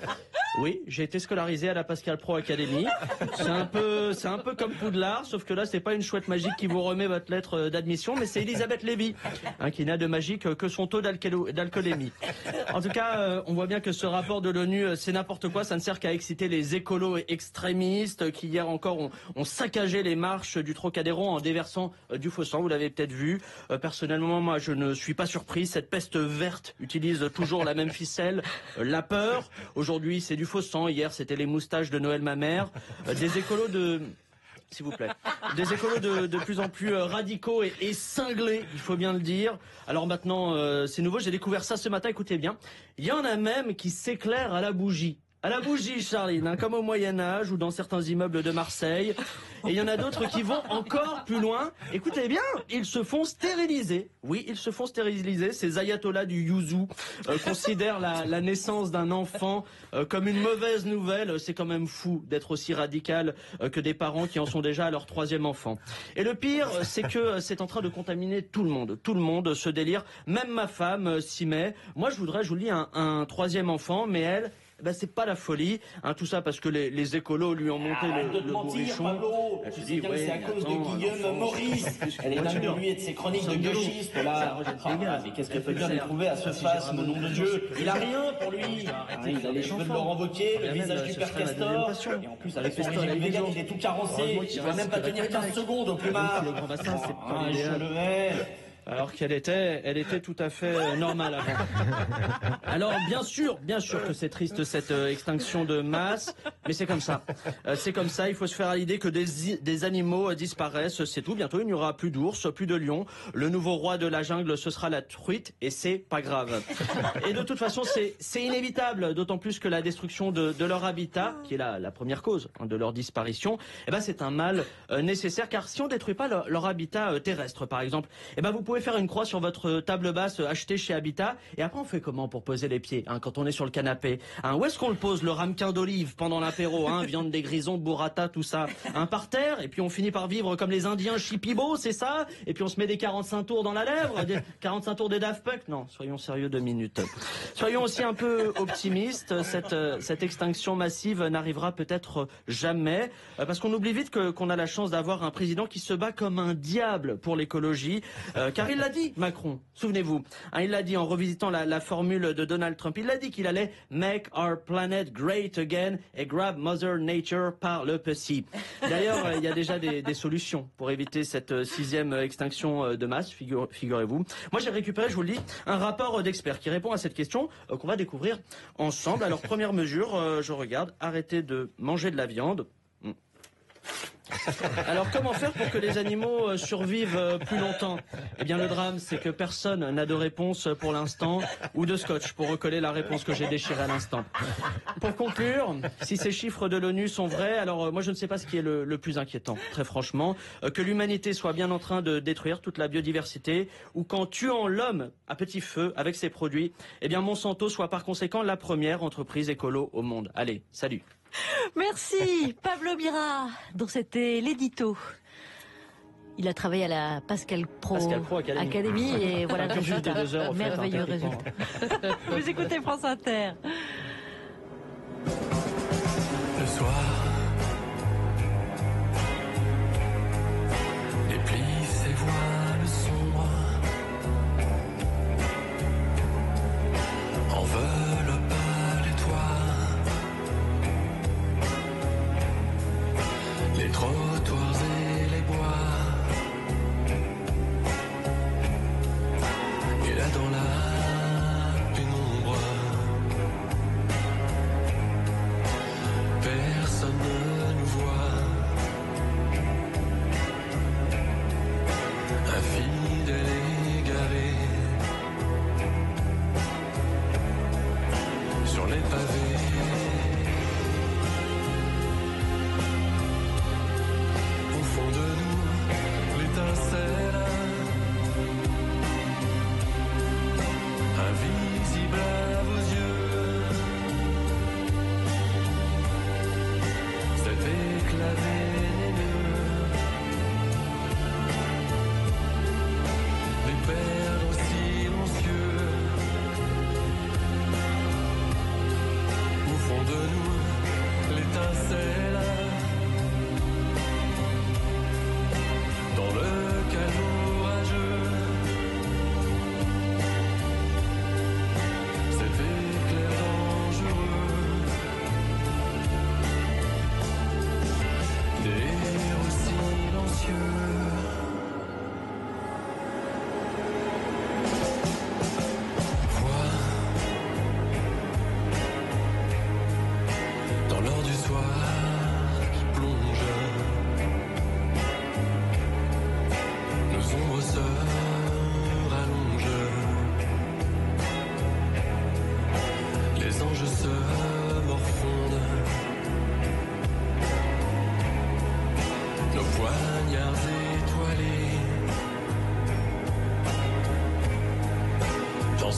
Oui, j'ai été scolarisé à la Pascal Pro Academy. C'est un peu comme Poudlard, sauf que là, c'est pas une chouette magique qui vous remet votre lettre d'admission, mais c'est Elisabeth Lévy, hein, qui n'a de magique que son taux d'alcoolémie. En tout cas, on voit bien que ce rapport de l'ONU, c'est n'importe quoi. Ça ne sert qu'à exciter les écolos extrémistes qui, hier encore, ont saccagé les marches du Trocadéro en déversant du faux sang. Vous l'avez peut-être vu. Personnellement, moi, je ne suis pas surpris. Cette peste verte utilise toujours la même ficelle, la peur. Aujourd'hui, c'est du faux sang. Hier, c'était les moustaches de Noël ma mère. Des écolos de... S'il vous plaît. Des écolos de plus en plus radicaux et cinglés, il faut bien le dire. Alors maintenant, c'est nouveau, j'ai découvert ça ce matin, écoutez bien. Il y en a même qui s'éclairent à la bougie. À la bougie, Charline, hein, comme au Moyen-Âge ou dans certains immeubles de Marseille. Et il y en a d'autres qui vont encore plus loin. Écoutez bien, ils se font stériliser. Oui, ils se font stériliser. Ces ayatollahs du yuzu considèrent la naissance d'un enfant comme une mauvaise nouvelle. C'est quand même fou d'être aussi radical que des parents qui en sont déjà à leur 3e enfant. Et le pire, c'est que c'est en train de contaminer tout le monde. Tout le monde, ce délire. Même ma femme s'y met. Moi, je vous le dis, un 3e enfant, mais elle... Ben, c'est pas la folie, hein, tout ça parce que les écolos lui ont monté le bourrichon. Pablo, tu sais bien que c'est à cause de Guillaume Maurice. Elle est dingue de lui et de ses chroniques de gauchistes, là. Mais qu'est-ce qu'elle peut bien les trouver à ce face, mon nom de Dieu? Il a rien pour lui. Il a les cheveux de Laurent Wauquiez, le visage du père Castor. Et en plus, avec son régime vegan, il est tout carencé. Il va même pas tenir 15 secondes au plumard. Je le vais. Alors qu'elle était, tout à fait normale avant. Alors bien sûr que c'est triste cette extinction de masse, mais c'est comme ça. C'est comme ça, il faut se faire à l'idée que des animaux disparaissent, c'est tout. Bientôt il n'y aura plus d'ours, plus de lions. Le nouveau roi de la jungle, ce sera la truite, et c'est pas grave. Et de toute façon, c'est inévitable, d'autant plus que la destruction de leur habitat, qui est la première cause de leur disparition, eh ben c'est un mal nécessaire, car si on détruit pas leur habitat terrestre, par exemple, eh ben vous pouvez faire une croix sur votre table basse achetée chez Habitat, et après on fait comment pour poser les pieds, hein, quand on est sur le canapé, hein, où est-ce qu'on le pose, le ramequin d'olive pendant l'apéro, hein, viande des grisons, burrata, tout ça, hein, par terre, et puis on finit par vivre comme les Indiens Shipibo, c'est ça, et puis on se met des 45 tours dans la lèvre, des 45 tours des Daft Punk. Non, soyons sérieux 2 minutes. Soyons aussi un peu optimistes, cette extinction massive n'arrivera peut-être jamais, parce qu'on oublie vite qu'on a la chance d'avoir un président qui se bat comme un diable pour l'écologie, car il l'a dit, Macron, souvenez-vous, hein, il l'a dit en revisitant la formule de Donald Trump, il a dit qu'il allait « make our planet great again » et « grab Mother Nature par le pussy ». D'ailleurs, il y a déjà des solutions pour éviter cette 6e extinction de masse, figurez-vous. Moi, j'ai récupéré, je vous le dis, un rapport d'experts qui répond à cette question qu'on va découvrir ensemble. Alors, première mesure, je regarde, arrêtez de manger de la viande. Alors comment faire pour que les animaux survivent plus longtemps? Eh bien le drame, c'est que personne n'a de réponse pour l'instant, ou de scotch pour recoller la réponse que j'ai déchirée à l'instant. Pour conclure, si ces chiffres de l'ONU sont vrais, alors moi je ne sais pas ce qui est le plus inquiétant, très franchement, que l'humanité soit bien en train de détruire toute la biodiversité, ou qu'en tuant l'homme à petit feu avec ses produits, eh bien Monsanto soit par conséquent la première entreprise écolo au monde. Allez, salut. Merci Pablo Mira, dont c'était l'édito. Il a travaillé à la Pascal Pro Academy et voilà un merveilleux résultat. Vous écoutez France Inter. Le soir déplie ses voiles sombres, enveloppe les toits. Les trottoirs et les bois, et là dans la pénombre, personne ne nous voit. Infidèle égaré sur les pavés. Invisible à vos yeux, cette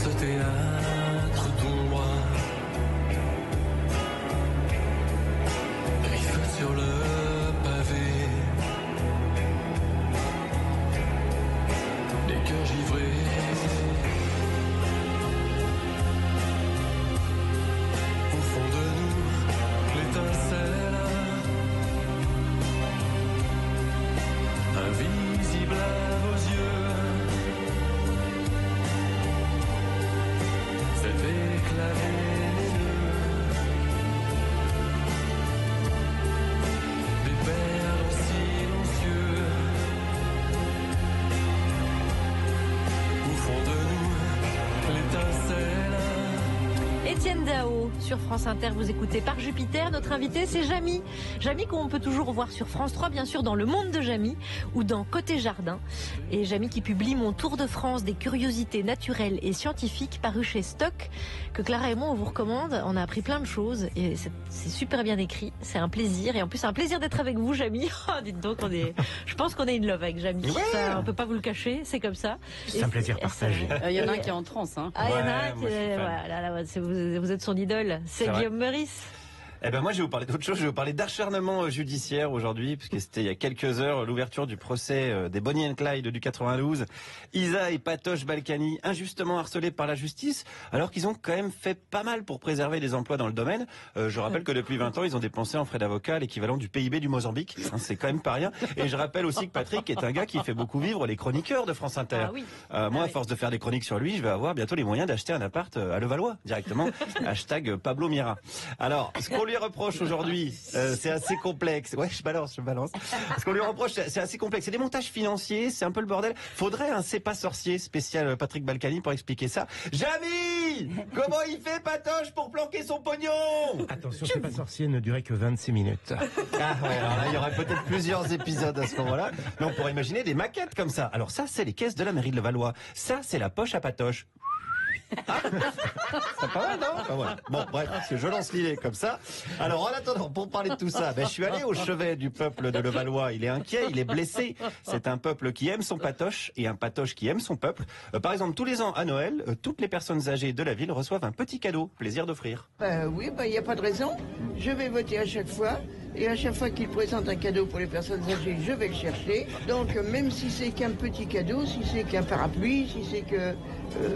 ce théâtre d'ombre. Griffe sur le pavé, des cœurs givrés. Au fond de nous, l'étincelle, invisible à vos yeux. Cet éclat vénéneux, des perles silencieux. Au fond de nous, l'étincelle. Étienne Dao sur France Inter, vous écoutez Par Jupiter. Notre invité, c'est Jamy. Jamy qu'on peut toujours voir sur France 3, bien sûr, dans Le Monde de Jamy ou dans Côté Jardin. Et Jamy qui publie Mon Tour de France des curiosités naturelles et scientifiques, paru chez Stock, que Clara et moi, on vous recommande. On a appris plein de choses et c'est super bien écrit. C'est un plaisir. Et en plus, c'est un plaisir d'être avec vous, Jamy. Oh, dites donc, je pense qu'on est in love avec Jamy. Ouais. Ça, on peut pas vous le cacher, c'est comme ça. C'est un plaisir partagé. Il y en a un qui est en transe. Hein. Ah, il y en a un qui est... Voilà, vous êtes son idole. C'est Guillaume Meurice. Eh ben moi je vais vous parler d'autre chose, je vais vous parler d'acharnement judiciaire aujourd'hui, puisque c'était il y a quelques heures l'ouverture du procès des Bonnie and Clyde du 92. Isa et Patoche Balkany, injustement harcelés par la justice, alors qu'ils ont quand même fait pas mal pour préserver les emplois dans le domaine. Je rappelle que depuis 20 ans, ils ont dépensé en frais d'avocat l'équivalent du PIB du Mozambique. Hein, c'est quand même pas rien. Et je rappelle aussi que Patrick est un gars qui fait beaucoup vivre les chroniqueurs de France Inter. Ah oui. Moi, à force de faire des chroniques sur lui, je vais avoir bientôt les moyens d'acheter un appart à Levallois, directement. Hashtag Pablo Mira. Alors, ce qu'on lui reproche aujourd'hui, c'est assez complexe. Ouais, je balance. Ce qu'on lui reproche, c'est assez complexe. C'est des montages financiers, c'est un peu le bordel. Faudrait un C'est pas sorcier spécial Patrick Balkany pour expliquer ça. Jamy, comment il fait Patoche pour planquer son pognon? Attention, C'est pas sorcier ne durait que 26 minutes. Ah ouais, alors là, il y aurait peut-être plusieurs épisodes à ce moment-là. Mais on pourrait imaginer des maquettes comme ça. Alors ça, c'est les caisses de la mairie de Levallois. Ça, c'est la poche à Patoche. Ah, c'est pas mal, non? Enfin, voilà. Bon, bref, parce que je lance l'idée comme ça. Alors, en attendant, pour parler de tout ça, je suis allé au chevet du peuple de Levallois. Il est inquiet, il est blessé. C'est un peuple qui aime son patoche et un patoche qui aime son peuple. Par exemple, tous les ans, à Noël, toutes les personnes âgées de la ville reçoivent un petit cadeau, plaisir d'offrir. Oui, il n'y a pas de raison. Je vais voter à chaque fois. Et à chaque fois qu'il présente un cadeau pour les personnes âgées, je vais le chercher. Donc, même si c'est qu'un petit cadeau, si c'est qu'un parapluie, si c'est que...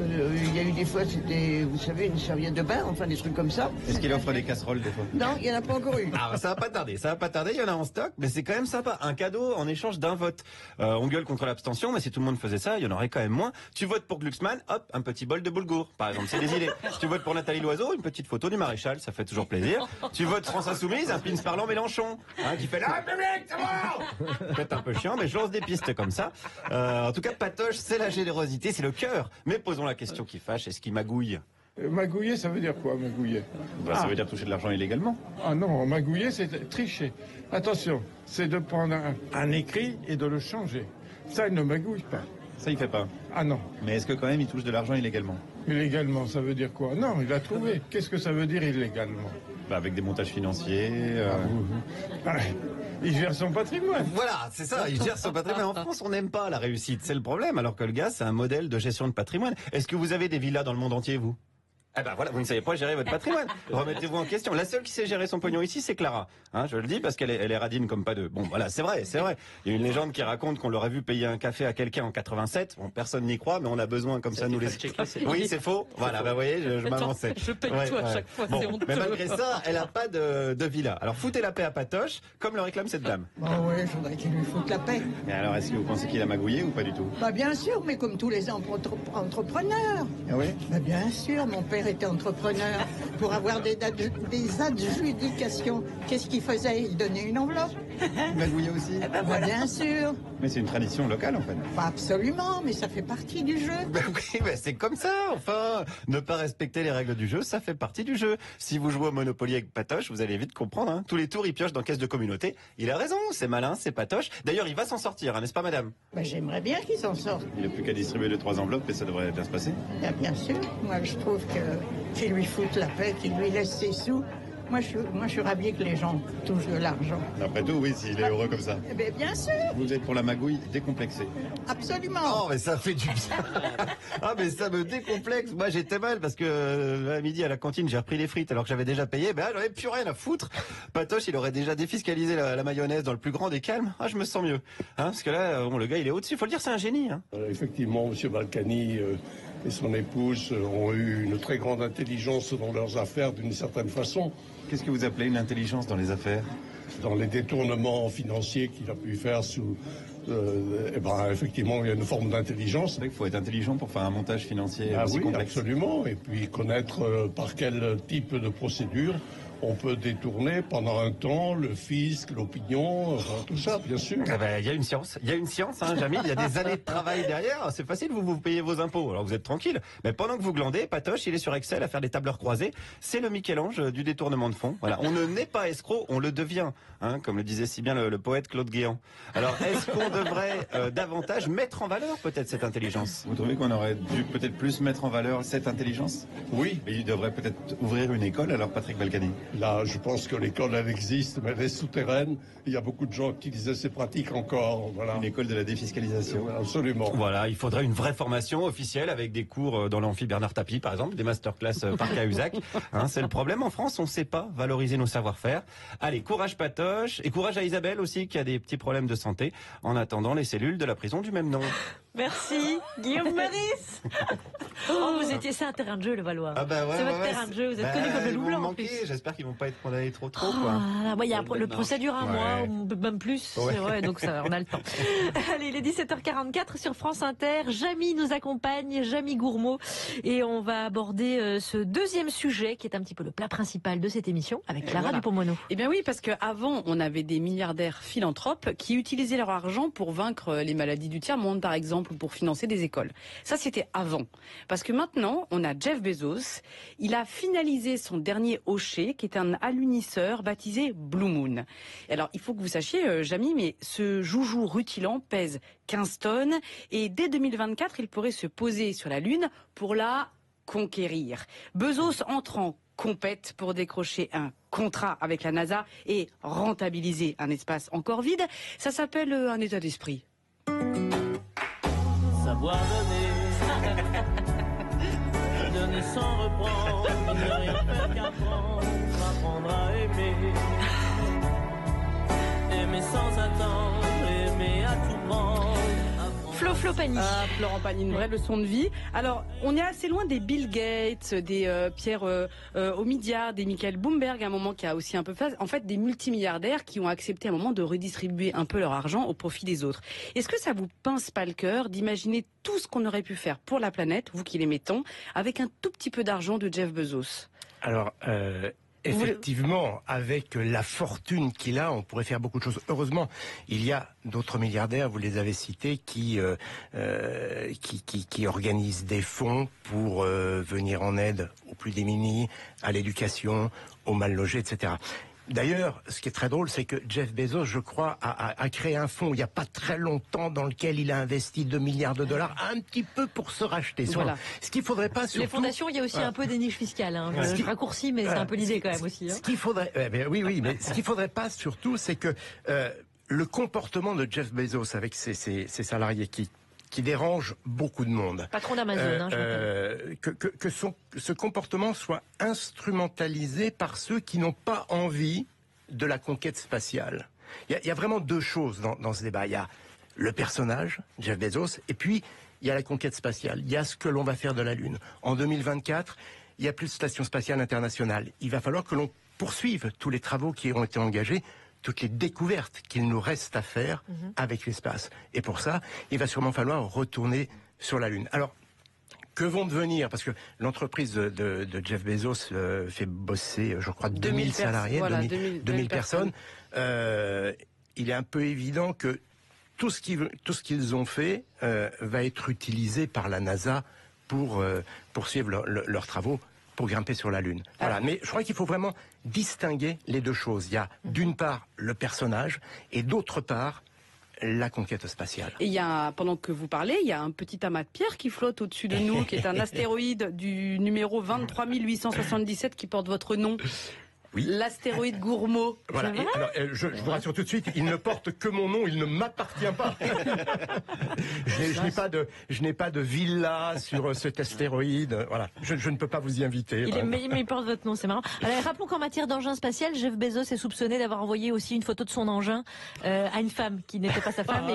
il y a eu des fois, c'était, vous savez, une serviette de bain, enfin des trucs comme ça. Est-ce qu'il offre des casseroles des fois? Non, il n'y en a pas encore eu. Ah, ça va pas tarder, il y en a en stock, mais c'est quand même sympa. Un cadeau en échange d'un vote. On gueule contre l'abstention, mais si tout le monde faisait ça, il y en aurait quand même moins. Tu votes pour Glucksmann, hop, un petit bol de boulgour, par exemple, c'est des idées. Tu votes pour Nathalie Loiseau, une petite photo du maréchal, ça fait toujours plaisir. Tu votes France Insoumise, un pins parlant Mélenchon, hein, qui fait la République, c'est bon. Peut-être un peu chiant, mais je lance des pistes comme ça. En tout cas, Patoche, c'est la générosité, c'est le cœur. Mais posons la question qui fâche, est-ce qu'il magouille? Magouiller, ça veut dire quoi, magouiller? Ça veut dire toucher de l'argent illégalement. Ah non, magouiller, c'est tricher. Attention, c'est de prendre un écrit et de le changer. Ça, il ne magouille pas. Ça, il fait pas. Ah non. Mais est-ce que quand même il touche de l'argent illégalement? Illégalement, ça veut dire quoi? Non, il a trouvé. Qu'est-ce que ça veut dire illégalement? Avec des montages financiers. Il gère son patrimoine. Voilà, c'est ça, il gère son patrimoine. En France, on n'aime pas la réussite, c'est le problème, alors que le gars, c'est un modèle de gestion de patrimoine. Est-ce que vous avez des villas dans le monde entier, vous? Eh ben voilà, vous ne savez pas gérer votre patrimoine. Remettez-vous en question. La seule qui sait gérer son pognon ici, c'est Clara. Hein, je le dis parce qu'elle est radine comme pas deux. Bon, voilà, c'est vrai. Il y a une légende qui raconte qu'on l'aurait vu payer un café à quelqu'un en 87. Bon, personne n'y croit, mais on a besoin comme ça nous les. Oui, c'est faux. Voilà, vous voyez, je m'avançais. Je paye tout à chaque fois, c'est honteux. Mais malgré ça, elle a pas de villa. Alors foutez la paix à Patoche, comme le réclame cette dame. Ah ouais, je voudrais qu'il lui foute la paix. Et alors, est-ce que vous pensez qu'il a magouillé ou pas du tout? Bien sûr, mais comme tous les entrepreneurs. Ah oui? Bien sûr, mon père était entrepreneur. Pour avoir des adjudications, qu'est-ce qu'il faisait? Il donnait une enveloppe. Il magouillait aussi? Bien sûr. Mais c'est une tradition locale en fait. Pas absolument, mais ça fait partie du jeu. Oui, mais c'est comme ça, enfin. Ne pas respecter les règles du jeu, ça fait partie du jeu. Si vous jouez au Monopoly avec Patoche, vous allez vite comprendre. Hein. Tous les tours, il pioche dans caisse de communauté. Il a raison, c'est malin, c'est Patoche. D'ailleurs, il va s'en sortir, hein, n'est-ce pas madame? J'aimerais bien qu'il s'en sorte. Il n'a plus qu'à distribuer les 3 enveloppes et ça devrait bien se passer. Bien sûr, moi je trouve qu'il lui foute la paix, qu'il lui laisse ses sous. Moi, je suis ravie que les gens touchent de l'argent. Après tout, oui, s'il est heureux comme ça. Eh bien sûr. Vous êtes pour la magouille décomplexée. Absolument. Oh, mais ça fait du bien. Ah, mais ça me décomplexe. Moi, j'étais mal parce que à midi à la cantine, j'ai repris les frites alors que j'avais déjà payé. Ben, j'avais plus rien à foutre. Patoche, il aurait déjà défiscalisé la mayonnaise dans le plus grand des calmes. Ah, je me sens mieux. Hein, parce que là, bon, le gars, il est au-dessus. Faut le dire, c'est un génie. Hein. Effectivement, M. Balkany et son épouse ont eu une très grande intelligence dans leurs affaires d'une certaine façon. Qu'est-ce que vous appelez une intelligence dans les affaires? Dans les détournements financiers qu'il a pu faire sous... effectivement, il y a une forme d'intelligence. Il faut être intelligent pour faire un montage financier aussi complexe. Absolument. Et puis connaître par quel type de procédure on peut détourner pendant un temps le fisc, l'opinion, tout ça, bien sûr. Il y a une science. Il y a une science, hein, Jamil. Il y a des années de travail derrière. C'est facile, vous payez vos impôts. Alors vous êtes tranquille. Mais pendant que vous glandez, Patoche, il est sur Excel à faire des tableurs croisés. C'est le Michel-Ange du détournement de fonds. Voilà. On ne naît pas escroc, on le devient. Hein, comme le disait si bien le poète Claude Guéant. Alors, est-ce qu'on devrait davantage mettre en valeur peut-être cette intelligence? Vous trouvez qu'on aurait dû peut-être plus mettre en valeur cette intelligence? Oui. Mais il devrait peut-être ouvrir une école, alors Patrick Balkany. Là, je pense que l'école, elle existe, mais elle est souterraine. Il y a beaucoup de gens qui utilisaient ces pratiques encore. Voilà. Une école de la défiscalisation. Absolument. Voilà, il faudrait une vraie formation officielle avec des cours dans l'amphi Bernard Tapie, par exemple, des masterclass par Cahuzac. Hein, c'est le problème en France, on ne sait pas valoriser nos savoir-faire. Allez, courage Patoche, et courage à Isabelle aussi, qui a des petits problèmes de santé, en attendant les cellules de la prison du même nom. Merci, Guillaume Meurice. Oh, vous étiez, c'est un terrain de jeu, le Valois. Ah bah ouais, c'est votre terrain de jeu, vous êtes connu comme le loup blanc en plus. J'espère qu'ils vont pas être condamnés trop quoi. Il y a le procès dure un mois, ou même plus, c'est vrai, donc ça, on a le temps. Allez, il est 17h44 sur France Inter. Jamy nous accompagne, Jamy Gourmaud, et on va aborder ce deuxième sujet qui est un petit peu le plat principal de cette émission avec Clara Dupont-Moreau. Eh bien oui, parce qu'avant, on avait des milliardaires philanthropes qui utilisaient leur argent pour vaincre les maladies du tiers-monde, par exemple, ou pour financer des écoles. Ça, c'était avant. Parce que maintenant, on a Jeff Bezos. Il a finalisé son dernier hochet, qui est un alunisseur baptisé Blue Moon. Et alors, il faut que vous sachiez, Jamy, mais ce joujou rutilant pèse 15 tonnes et dès 2024, il pourrait se poser sur la Lune pour la conquérir. Bezos entre en compète pour décrocher un contrat avec la NASA et rentabiliser un espace encore vide. Ça s'appelle un état d'esprit. Savoir donner sans reprendre, ne rien faire qu'apprendre, apprendre à aimer, aimer sans attendre, aimer à tout prendre. Flo Pagny. Ah, Florent Pagny, une vraie leçon de vie. Alors, on est assez loin des Bill Gates, des Pierre Omidyar, des Michael Bloomberg, à un moment qui a aussi un peu fait, en fait, des multimilliardaires qui ont accepté à un moment de redistribuer un peu leur argent au profit des autres. Est-ce que ça vous pince pas le cœur d'imaginer tout ce qu'on aurait pu faire pour la planète, vous qui l'aimez tant, avec un tout petit peu d'argent de Jeff Bezos? Alors, effectivement, avec la fortune qu'il a, on pourrait faire beaucoup de choses. Heureusement, il y a d'autres milliardaires, vous les avez cités, qui organisent des fonds pour venir en aide aux plus démunis, à l'éducation, aux mal logés, etc. D'ailleurs, ce qui est très drôle, c'est que Jeff Bezos, je crois, a créé un fonds il n'y a pas très longtemps dans lequel il a investi 2 milliards de dollars, un petit peu pour se racheter. Voilà. Ce qu'il faudrait pas surtout... Les fondations, il y a aussi un peu des niches fiscales. Hein. Je raccourcis, mais c'est un peu l'idée quand même aussi. Hein. Ce qu'il faudrait, oui, mais ce qu'il faudrait pas surtout, c'est que le comportement de Jeff Bezos avec ses salariés qui dérange beaucoup de monde. Patron d'Amazon, que ce comportement soit instrumentalisé par ceux qui n'ont pas envie de la conquête spatiale. Il y a vraiment deux choses dans ce débat. Il y a le personnage, Jeff Bezos, et puis il y a la conquête spatiale. Il y a ce que l'on va faire de la Lune. En 2024, il n'y a plus de station spatiale internationale. Il va falloir que l'on poursuive tous les travaux qui ont été engagés, toutes les découvertes qu'il nous reste à faire avec l'espace. Et pour ça, il va sûrement falloir retourner sur la Lune. Alors, que vont devenir, parce que l'entreprise de Jeff Bezos fait bosser, je crois, 2000 salariés, voilà, 2000 personnes. Il est un peu évident que tout ce qu'ils ont fait va être utilisé par la NASA pour poursuivre leurs travaux, pour grimper sur la Lune. Voilà. Mais je crois qu'il faut vraiment distinguer les deux choses. Il y a d'une part le personnage et d'autre part la conquête spatiale. Et il y a, pendant que vous parlez, il y a un petit amas de pierre qui flotte au-dessus de nous, qui est un astéroïde du numéro 23 877 qui porte votre nom. L'astéroïde Gourmaud. Voilà. Et alors, je vous rassure tout de suite, il ne porte que mon nom, il ne m'appartient pas. je n'ai pas de villa sur cet astéroïde. Voilà. Je ne peux pas vous y inviter. Mais il porte votre nom, c'est marrant. Alors, rappelons qu'en matière d'engin spatial, Jeff Bezos est soupçonné d'avoir envoyé aussi une photo de son engin à une femme qui n'était pas sa femme.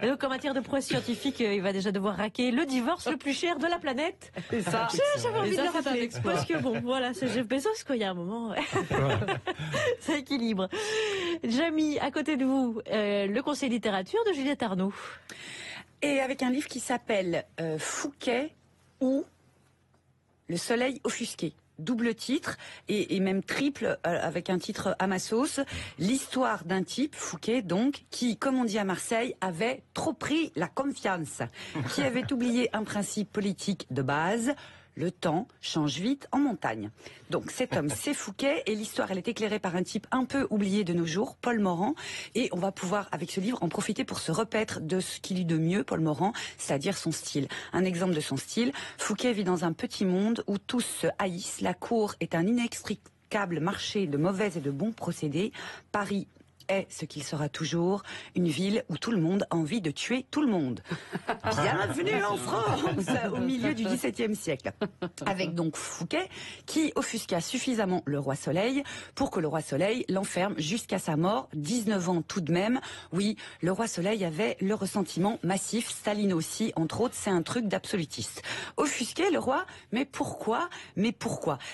Et donc, en matière de prouesse scientifique, il va déjà devoir raquer le divorce le plus cher de la planète. Et ça, j'avais envie de le rappeler. Parce que bon, voilà, c'est Jeff Bezos, quoi. Il y a un moment, ça équilibre. Jamy, à côté de vous, le conseil littérature de Juliette Arnaud. Et avec un livre qui s'appelle Fouquet ou Le soleil offusqué. Double titre et même triple avec un titre à ma sauce. L'histoire d'un type, Fouquet donc, qui, comme on dit à Marseille, avait trop pris la confiance, qui avait oublié un principe politique de base. Le temps change vite en montagne. Donc cet homme, c'est Fouquet, et l'histoire, elle est éclairée par un type un peu oublié de nos jours, Paul Morand, et on va pouvoir, avec ce livre, en profiter pour se repaître de ce qu'il eut de mieux, Paul Morand, c'est-à-dire son style. Un exemple de son style, Fouquet vit dans un petit monde où tous se haïssent, la cour est un inextricable marché de mauvais et de bons procédés, Paris est ce qu'il sera toujours, une ville où tout le monde a envie de tuer tout le monde. Bienvenue en France, au milieu du XVIIe siècle. Avec donc Fouquet, qui offusqua suffisamment le roi Soleil pour que le roi Soleil l'enferme jusqu'à sa mort, 19 ans tout de même. Oui, le roi Soleil avait le ressentiment massif, Staline aussi, entre autres, c'est un truc d'absolutiste. Offusqué, le roi, mais pourquoi?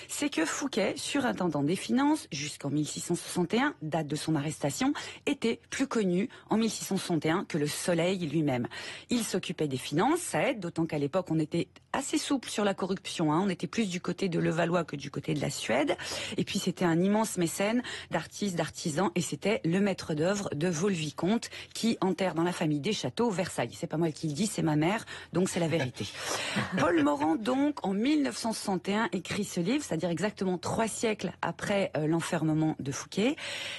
C'est que Fouquet, surintendant des finances, jusqu'en 1661, date de son arrestation, était plus connu en 1661 que le Soleil lui-même. Il s'occupait des finances, ça aide, d'autant qu'à l'époque on était assez souple sur la corruption, on était plus du côté de Levallois que du côté de la Suède, et puis c'était un immense mécène d'artistes, d'artisans, et c'était le maître d'œuvre de Vaux-le-Vicomte qui enterre dans la famille des châteaux Versailles. C'est pas moi qui le dis, c'est ma mère, donc c'est la vérité. Paul Morand donc en 1961 écrit ce livre, c'est-à-dire exactement 3 siècles après l'enfermement de Fouquet,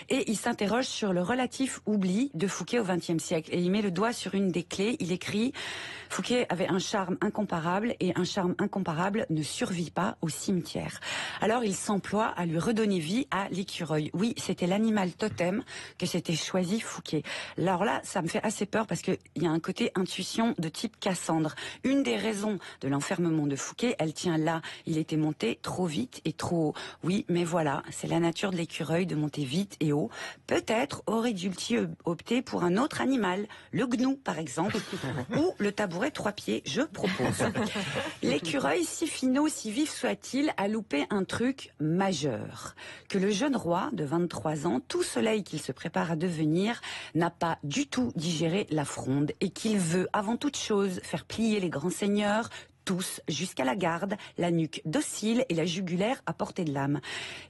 et il s'interroge sur le relatif oubli de Fouquet au XXe siècle. Et il met le doigt sur une des clés. Il écrit « Fouquet avait un charme incomparable et un charme incomparable ne survit pas au cimetière. » Alors il s'emploie à lui redonner vie à l'écureuil. Oui, c'était l'animal totem que s'était choisi Fouquet. Alors là, ça me fait assez peur parce qu'il y a un côté intuition de type Cassandre. Une des raisons de l'enfermement de Fouquet, elle tient là. Il était monté trop vite et trop haut. Oui, mais voilà, c'est la nature de l'écureuil de monter vite et haut. Peut-être aurait-il opté pour un autre animal, le gnou par exemple, ou le tabouret 3 pieds, je propose. L'écureuil, si finot, si vif soit-il, a loupé un truc majeur, que le jeune roi de 23 ans, tout soleil qu'il se prépare à devenir, n'a pas du tout digéré la fronde, et qu'il veut avant toute chose faire plier les grands seigneurs, tous, jusqu'à la garde, la nuque docile et la jugulaire à portée de lame.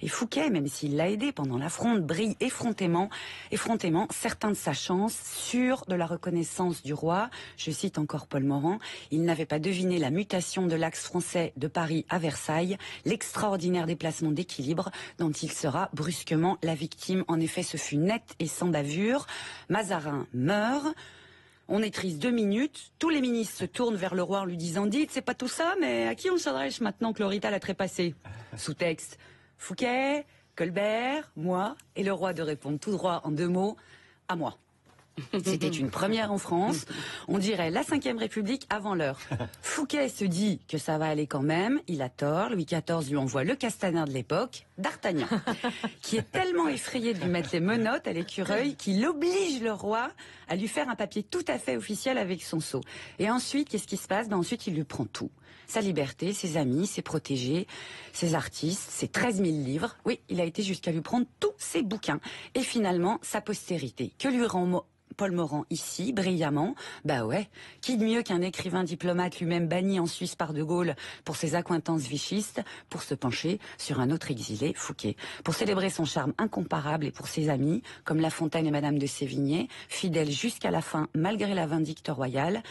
Et Fouquet, même s'il l'a aidé pendant la fronde, brille effrontément, certain de sa chance, sûr de la reconnaissance du roi. Je cite encore Paul Morand, il n'avait pas deviné la mutation de l'axe français de Paris à Versailles, l'extraordinaire déplacement d'équilibre dont il sera brusquement la victime. En effet, ce fut net et sans bavure. Mazarin meurt. On est triste 2 minutes, tous les ministres se tournent vers le roi en lui disant « Dites, c'est pas tout ça, mais à qui on s'adresse maintenant que Lorita l'a trépassé ?» Sous-texte « Fouquet, Colbert, moi ?» Et le roi de répondre tout droit en 2 mots « À moi ». C'était une première en France, on dirait la 5e République avant l'heure. Fouquet se dit que ça va aller quand même, il a tort, Louis XIV lui envoie le castaner de l'époque, D'Artagnan, qui est tellement effrayé de lui mettre les menottes à l'écureuil qu'il oblige le roi à lui faire un papier tout à fait officiel avec son sceau. Et ensuite, qu'est-ce qui se passe? Ensuite, il lui prend tout. Sa liberté, ses amis, ses protégés, ses artistes, ses 13 000 livres. Oui, il a été jusqu'à lui prendre tous ses bouquins. Et finalement, sa postérité. Que lui rend Paul Morand ici, brillamment? Bah ouais, qui de mieux qu'un écrivain diplomate lui-même banni en Suisse par De Gaulle pour ses accointances vichistes, pour se pencher sur un autre exilé, Fouquet, pour célébrer son charme incomparable et pour ses amis, comme La Fontaine et Madame de Sévigné, fidèles jusqu'à la fin malgré la vindicte royale,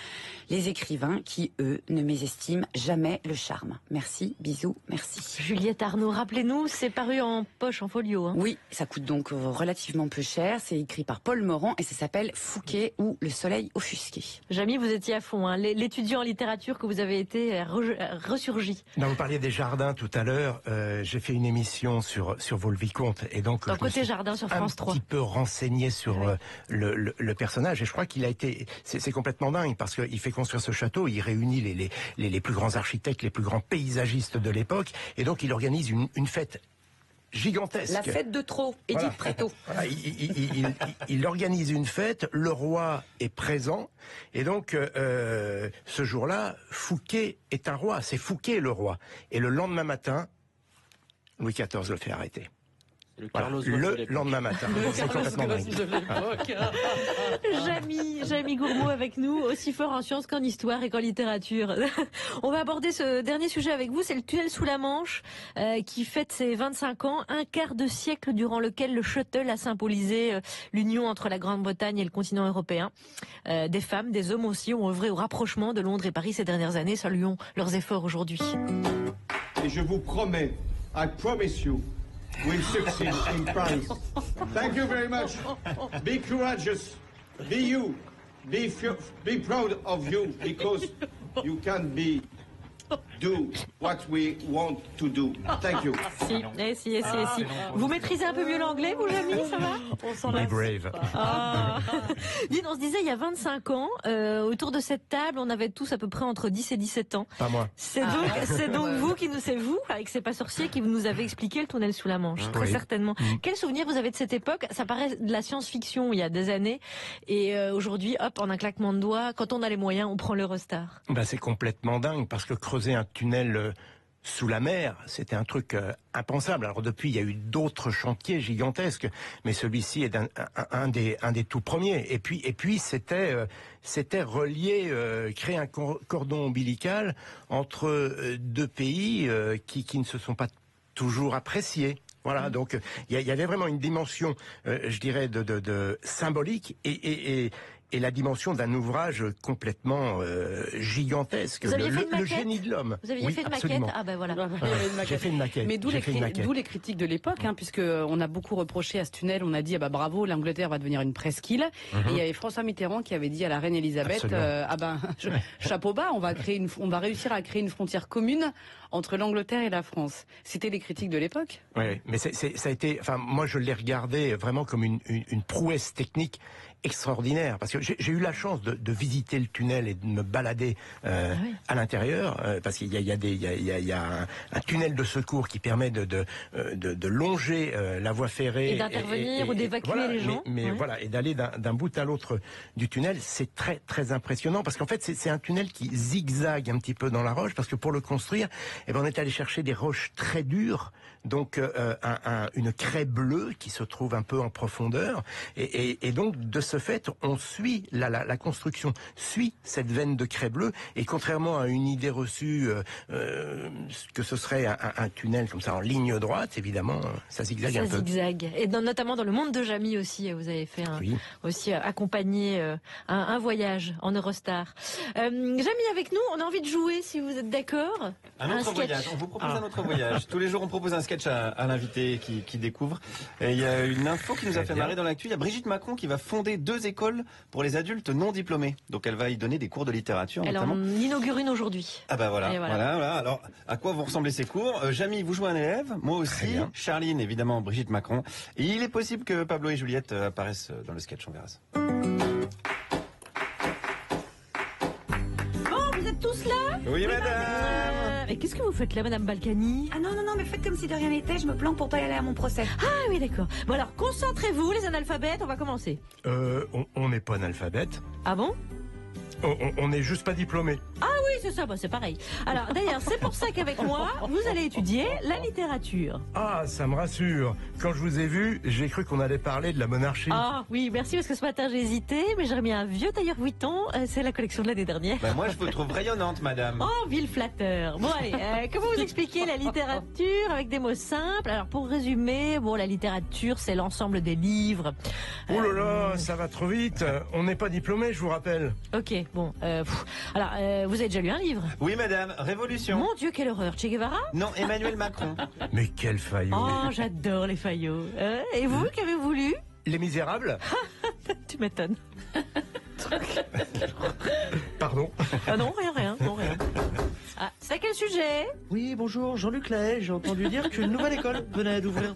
les écrivains qui, eux, ne mésestiment jamais le charme. Merci, bisous, merci. Juliette Arnaud, rappelez-nous, c'est paru en poche, en folio. Oui, ça coûte donc relativement peu cher, c'est écrit par Paul Morand et ça s'appelle Fouquet ou Le soleil offusqué. Jamy, vous étiez à fond, l'étudiant en littérature que vous avez été ressurgi. Non, vous parliez des jardins tout à l'heure, j'ai fait une émission émission sur Vaux-le-Vicomte, et donc dans Côté Jardin sur France 3. Un petit peu renseigné sur le personnage, et je crois qu'il a été, c'est complètement dingue, parce qu'il fait construire ce château, il réunit les plus grands architectes, les plus grands paysagistes de l'époque, et donc il organise une fête gigantesque. La fête de trop, Édith Préto. Voilà, il organise une fête, le roi est présent, et donc ce jour-là, Fouquet est un roi, c'est Fouquet le roi. Et le lendemain matin, Louis XIV le fait arrêter. Le lendemain matin. C'est complètement dingue. Jamy Gourmaud avec nous, aussi fort en sciences qu'en histoire et qu'en littérature. On va aborder ce dernier sujet avec vous, c'est le tunnel sous la Manche qui fête ses 25 ans, un quart de siècle durant lequel le shuttle a symbolisé l'union entre la Grande-Bretagne et le continent européen. Des femmes, des hommes aussi ont œuvré au rapprochement de Londres et Paris ces dernières années, saluons leurs efforts aujourd'hui. Et je vous promets, I promise you, we'll succeed in Paris. Thank you very much. Be courageous. Be you. Be proud of you, because you can do what we want to do. Thank you. Si. Vous maîtrisez un peu mieux l'anglais, vous, Jamy, ça va? On s'en lasse. Brave. Dites, on se disait il y a 25 ans, autour de cette table, on avait tous à peu près entre 10 et 17 ans. Pas moi. C'est donc c'est vous, avec C'est pas sorcier, qui nous avez expliqué le tunnel sous la Manche, très certainement. Quel souvenir vous avez de cette époque? Ça paraît de la science-fiction il y a des années, et aujourd'hui, hop, en un claquement de doigts, quand on a les moyens, on prend l'Eurostar. C'est complètement dingue, parce que creuser un tunnel sous la mer, c'était un truc impensable. Alors depuis, il y a eu d'autres chantiers gigantesques, mais celui-ci est un des tout premiers. Et puis c'était relié, créer un cordon ombilical entre deux pays qui ne se sont pas toujours appréciés. Voilà, donc il y avait vraiment une dimension, je dirais, de symbolique et la dimension d'un ouvrage complètement gigantesque, le génie de l'homme. Vous aviez fait une maquette? Ah ben voilà. J'ai fait une maquette. Mais d'où les critiques de l'époque, puisque on a beaucoup reproché à ce tunnel, on a dit bravo, l'Angleterre va devenir une presqu'île. Et il y avait François Mitterrand qui avait dit à la reine Elisabeth, chapeau bas, on va réussir à créer une frontière commune entre l'Angleterre et la France. C'était les critiques de l'époque. Oui, mais ça a été, moi je l'ai regardé vraiment comme une prouesse technique extraordinaire, parce que j'ai eu la chance de visiter le tunnel et de me balader à l'intérieur, parce qu'il y a un tunnel de secours qui permet de longer la voie ferrée et d'intervenir ou d'évacuer les gens. Mais voilà, et d'aller d'un bout à l'autre du tunnel, c'est très très impressionnant, parce qu'en fait c'est un tunnel qui zigzague un petit peu dans la roche, parce que pour le construire, on est allé chercher des roches très dures, donc une craie bleue qui se trouve un peu en profondeur, et donc de ce fait, on suit la construction suit cette veine de craie bleue, et contrairement à une idée reçue que ce serait un tunnel comme ça en ligne droite, évidemment, ça zigzague un peu. Ça zigzague, et notamment dans le monde de Jamy aussi, vous avez fait aussi accompagner un voyage en Eurostar. Jamy avec nous, on a envie de jouer, si vous êtes d'accord. Un autre voyage, on vous propose un autre voyage. Tous les jours on propose un sketch à l'invité qui découvre. Et il y a une info qui nous a fait marrer dans l'actu. Il y a Brigitte Macron qui va fonder 2 écoles pour les adultes non diplômés. Donc elle va y donner des cours de littérature. Elle en inaugure une aujourd'hui. Ah bah voilà. Alors, à quoi vont ressembler ces cours? Jamy, vous jouez un élève, moi aussi. Charline, évidemment, Brigitte Macron. Et il est possible que Pablo et Juliette apparaissent dans le sketch, on verra ça. Oh, vous êtes tous là? Oui, madame. Mais qu'est-ce que vous faites là, madame Balkany? Ah non, mais faites comme si de rien n'était, je me planque pour pas y aller à mon procès. Ah oui, d'accord. Bon alors, concentrez-vous, les analphabètes, on va commencer. On n'est pas analphabète. Ah bon? On n'est juste pas diplômé. Ah oui, c'est ça, c'est pareil. Alors d'ailleurs, c'est pour ça qu'avec moi, vous allez étudier la littérature. Ah, ça me rassure. Quand je vous ai vu, j'ai cru qu'on allait parler de la monarchie. Ah oui, merci, parce que ce matin j'ai hésité, mais j'ai remis un vieux tailleur Vuitton, c'est la collection de l'année dernière. Moi je vous trouve rayonnante, madame. Oh, vil flatteur. Bon allez, comment vous expliquer la littérature avec des mots simples? Alors pour résumer, la littérature c'est l'ensemble des livres. Oh là là, ça va trop vite. On n'est pas diplômé, je vous rappelle. Ok, bon, alors vous avez déjà lu un livre? Oui, madame, Révolution. Mon Dieu, quelle horreur. Che Guevara? Non, Emmanuel Macron. Mais quel Fayot. Oh, j'adore les Fayots. Et vous, qu'avez-vous lu? Les Misérables. Tu m'étonnes. Pardon? Ah non, rien. Non, rien. Ah, à quel sujet? Oui, bonjour, Jean-Luc Lahaye. J'ai entendu dire qu'une nouvelle école venait d'ouvrir.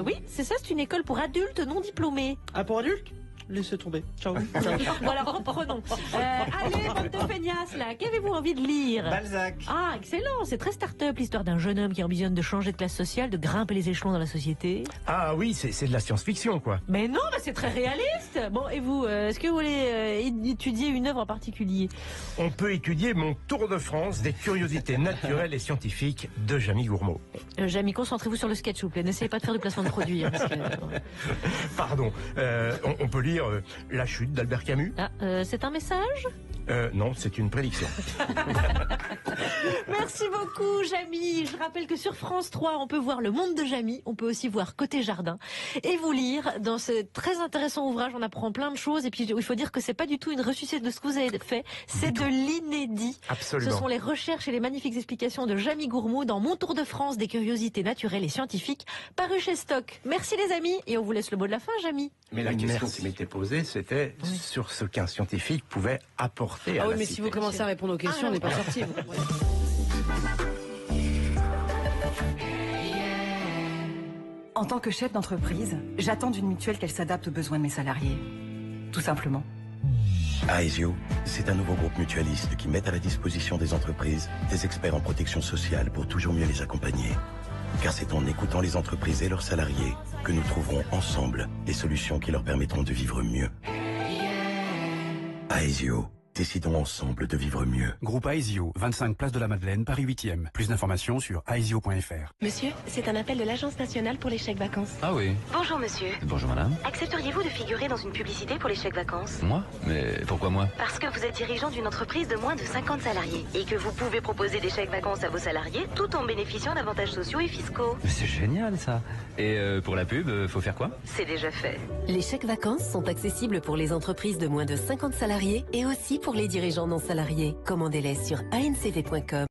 Oui, c'est ça, c'est une école pour adultes non diplômés. Ah, pour adultes? Laissez tomber. Ciao. Bon alors reprenons. Allez, bande de feignasses là, qu'avez-vous envie de lire? Balzac. Ah, excellent, c'est très start-up l'histoire d'un jeune homme qui ambitionne de changer de classe sociale, de grimper les échelons dans la société. Ah oui, c'est de la science-fiction, quoi. Mais non, c'est très réaliste. Bon, et vous, est-ce que vous voulez étudier une œuvre en particulier? On peut étudier mon tour de France des curiosités naturelles et scientifiques de Jamie Gourmaud. Jamie, concentrez-vous sur le sketch, s'il vous plaît. N'essayez pas de faire du placement de produit. Hein, parce que... Pardon, on peut lire La chute d'Albert Camus. Ah, c'est un message? Non, c'est une prédiction. Merci beaucoup, Jamie. Je rappelle que sur France 3, on peut voir Le Monde de Jamie. On peut aussi voir Côté Jardin. Et vous lire dans ce très intéressant ouvrage. On apprend plein de choses. Et puis, il faut dire que c'est pas du tout une ressucée de ce que vous avez fait. C'est de l'inédit. Absolument. Ce sont les recherches et les magnifiques explications de Jamie Gourmaud dans Mon Tour de France des curiosités naturelles et scientifiques, paru chez Stock. Merci les amis. Et on vous laisse le mot de la fin, Jamie. Mais la question qui m'était posée, c'était sur ce qu'un scientifique pouvait apporter à Ah oui, la mais cité. si vous commencez à répondre aux questions, on n'est pas sorti. En tant que chef d'entreprise, j'attends d'une mutuelle qu'elle s'adapte aux besoins de mes salariés. Tout simplement. Aesio, c'est un nouveau groupe mutualiste qui met à la disposition des entreprises des experts en protection sociale pour toujours mieux les accompagner. Car c'est en écoutant les entreprises et leurs salariés que nous trouverons ensemble des solutions qui leur permettront de vivre mieux. Aesio, décidons ensemble de vivre mieux. Groupe Aesio, 25 place de la Madeleine, Paris 8e. Plus d'informations sur aesio.fr. Monsieur, c'est un appel de l'Agence nationale pour les chèques vacances. Ah oui. Bonjour monsieur. Bonjour madame. Accepteriez-vous de figurer dans une publicité pour les chèques vacances? Moi? Mais pourquoi moi? Parce que vous êtes dirigeant d'une entreprise de moins de 50 salariés et que vous pouvez proposer des chèques vacances à vos salariés tout en bénéficiant d'avantages sociaux et fiscaux. Mais c'est génial ça. Et pour la pub, faut faire quoi? C'est déjà fait. Les chèques vacances sont accessibles pour les entreprises de moins de 50 salariés et aussi pour les dirigeants non salariés. Commandez-les sur ancv.com.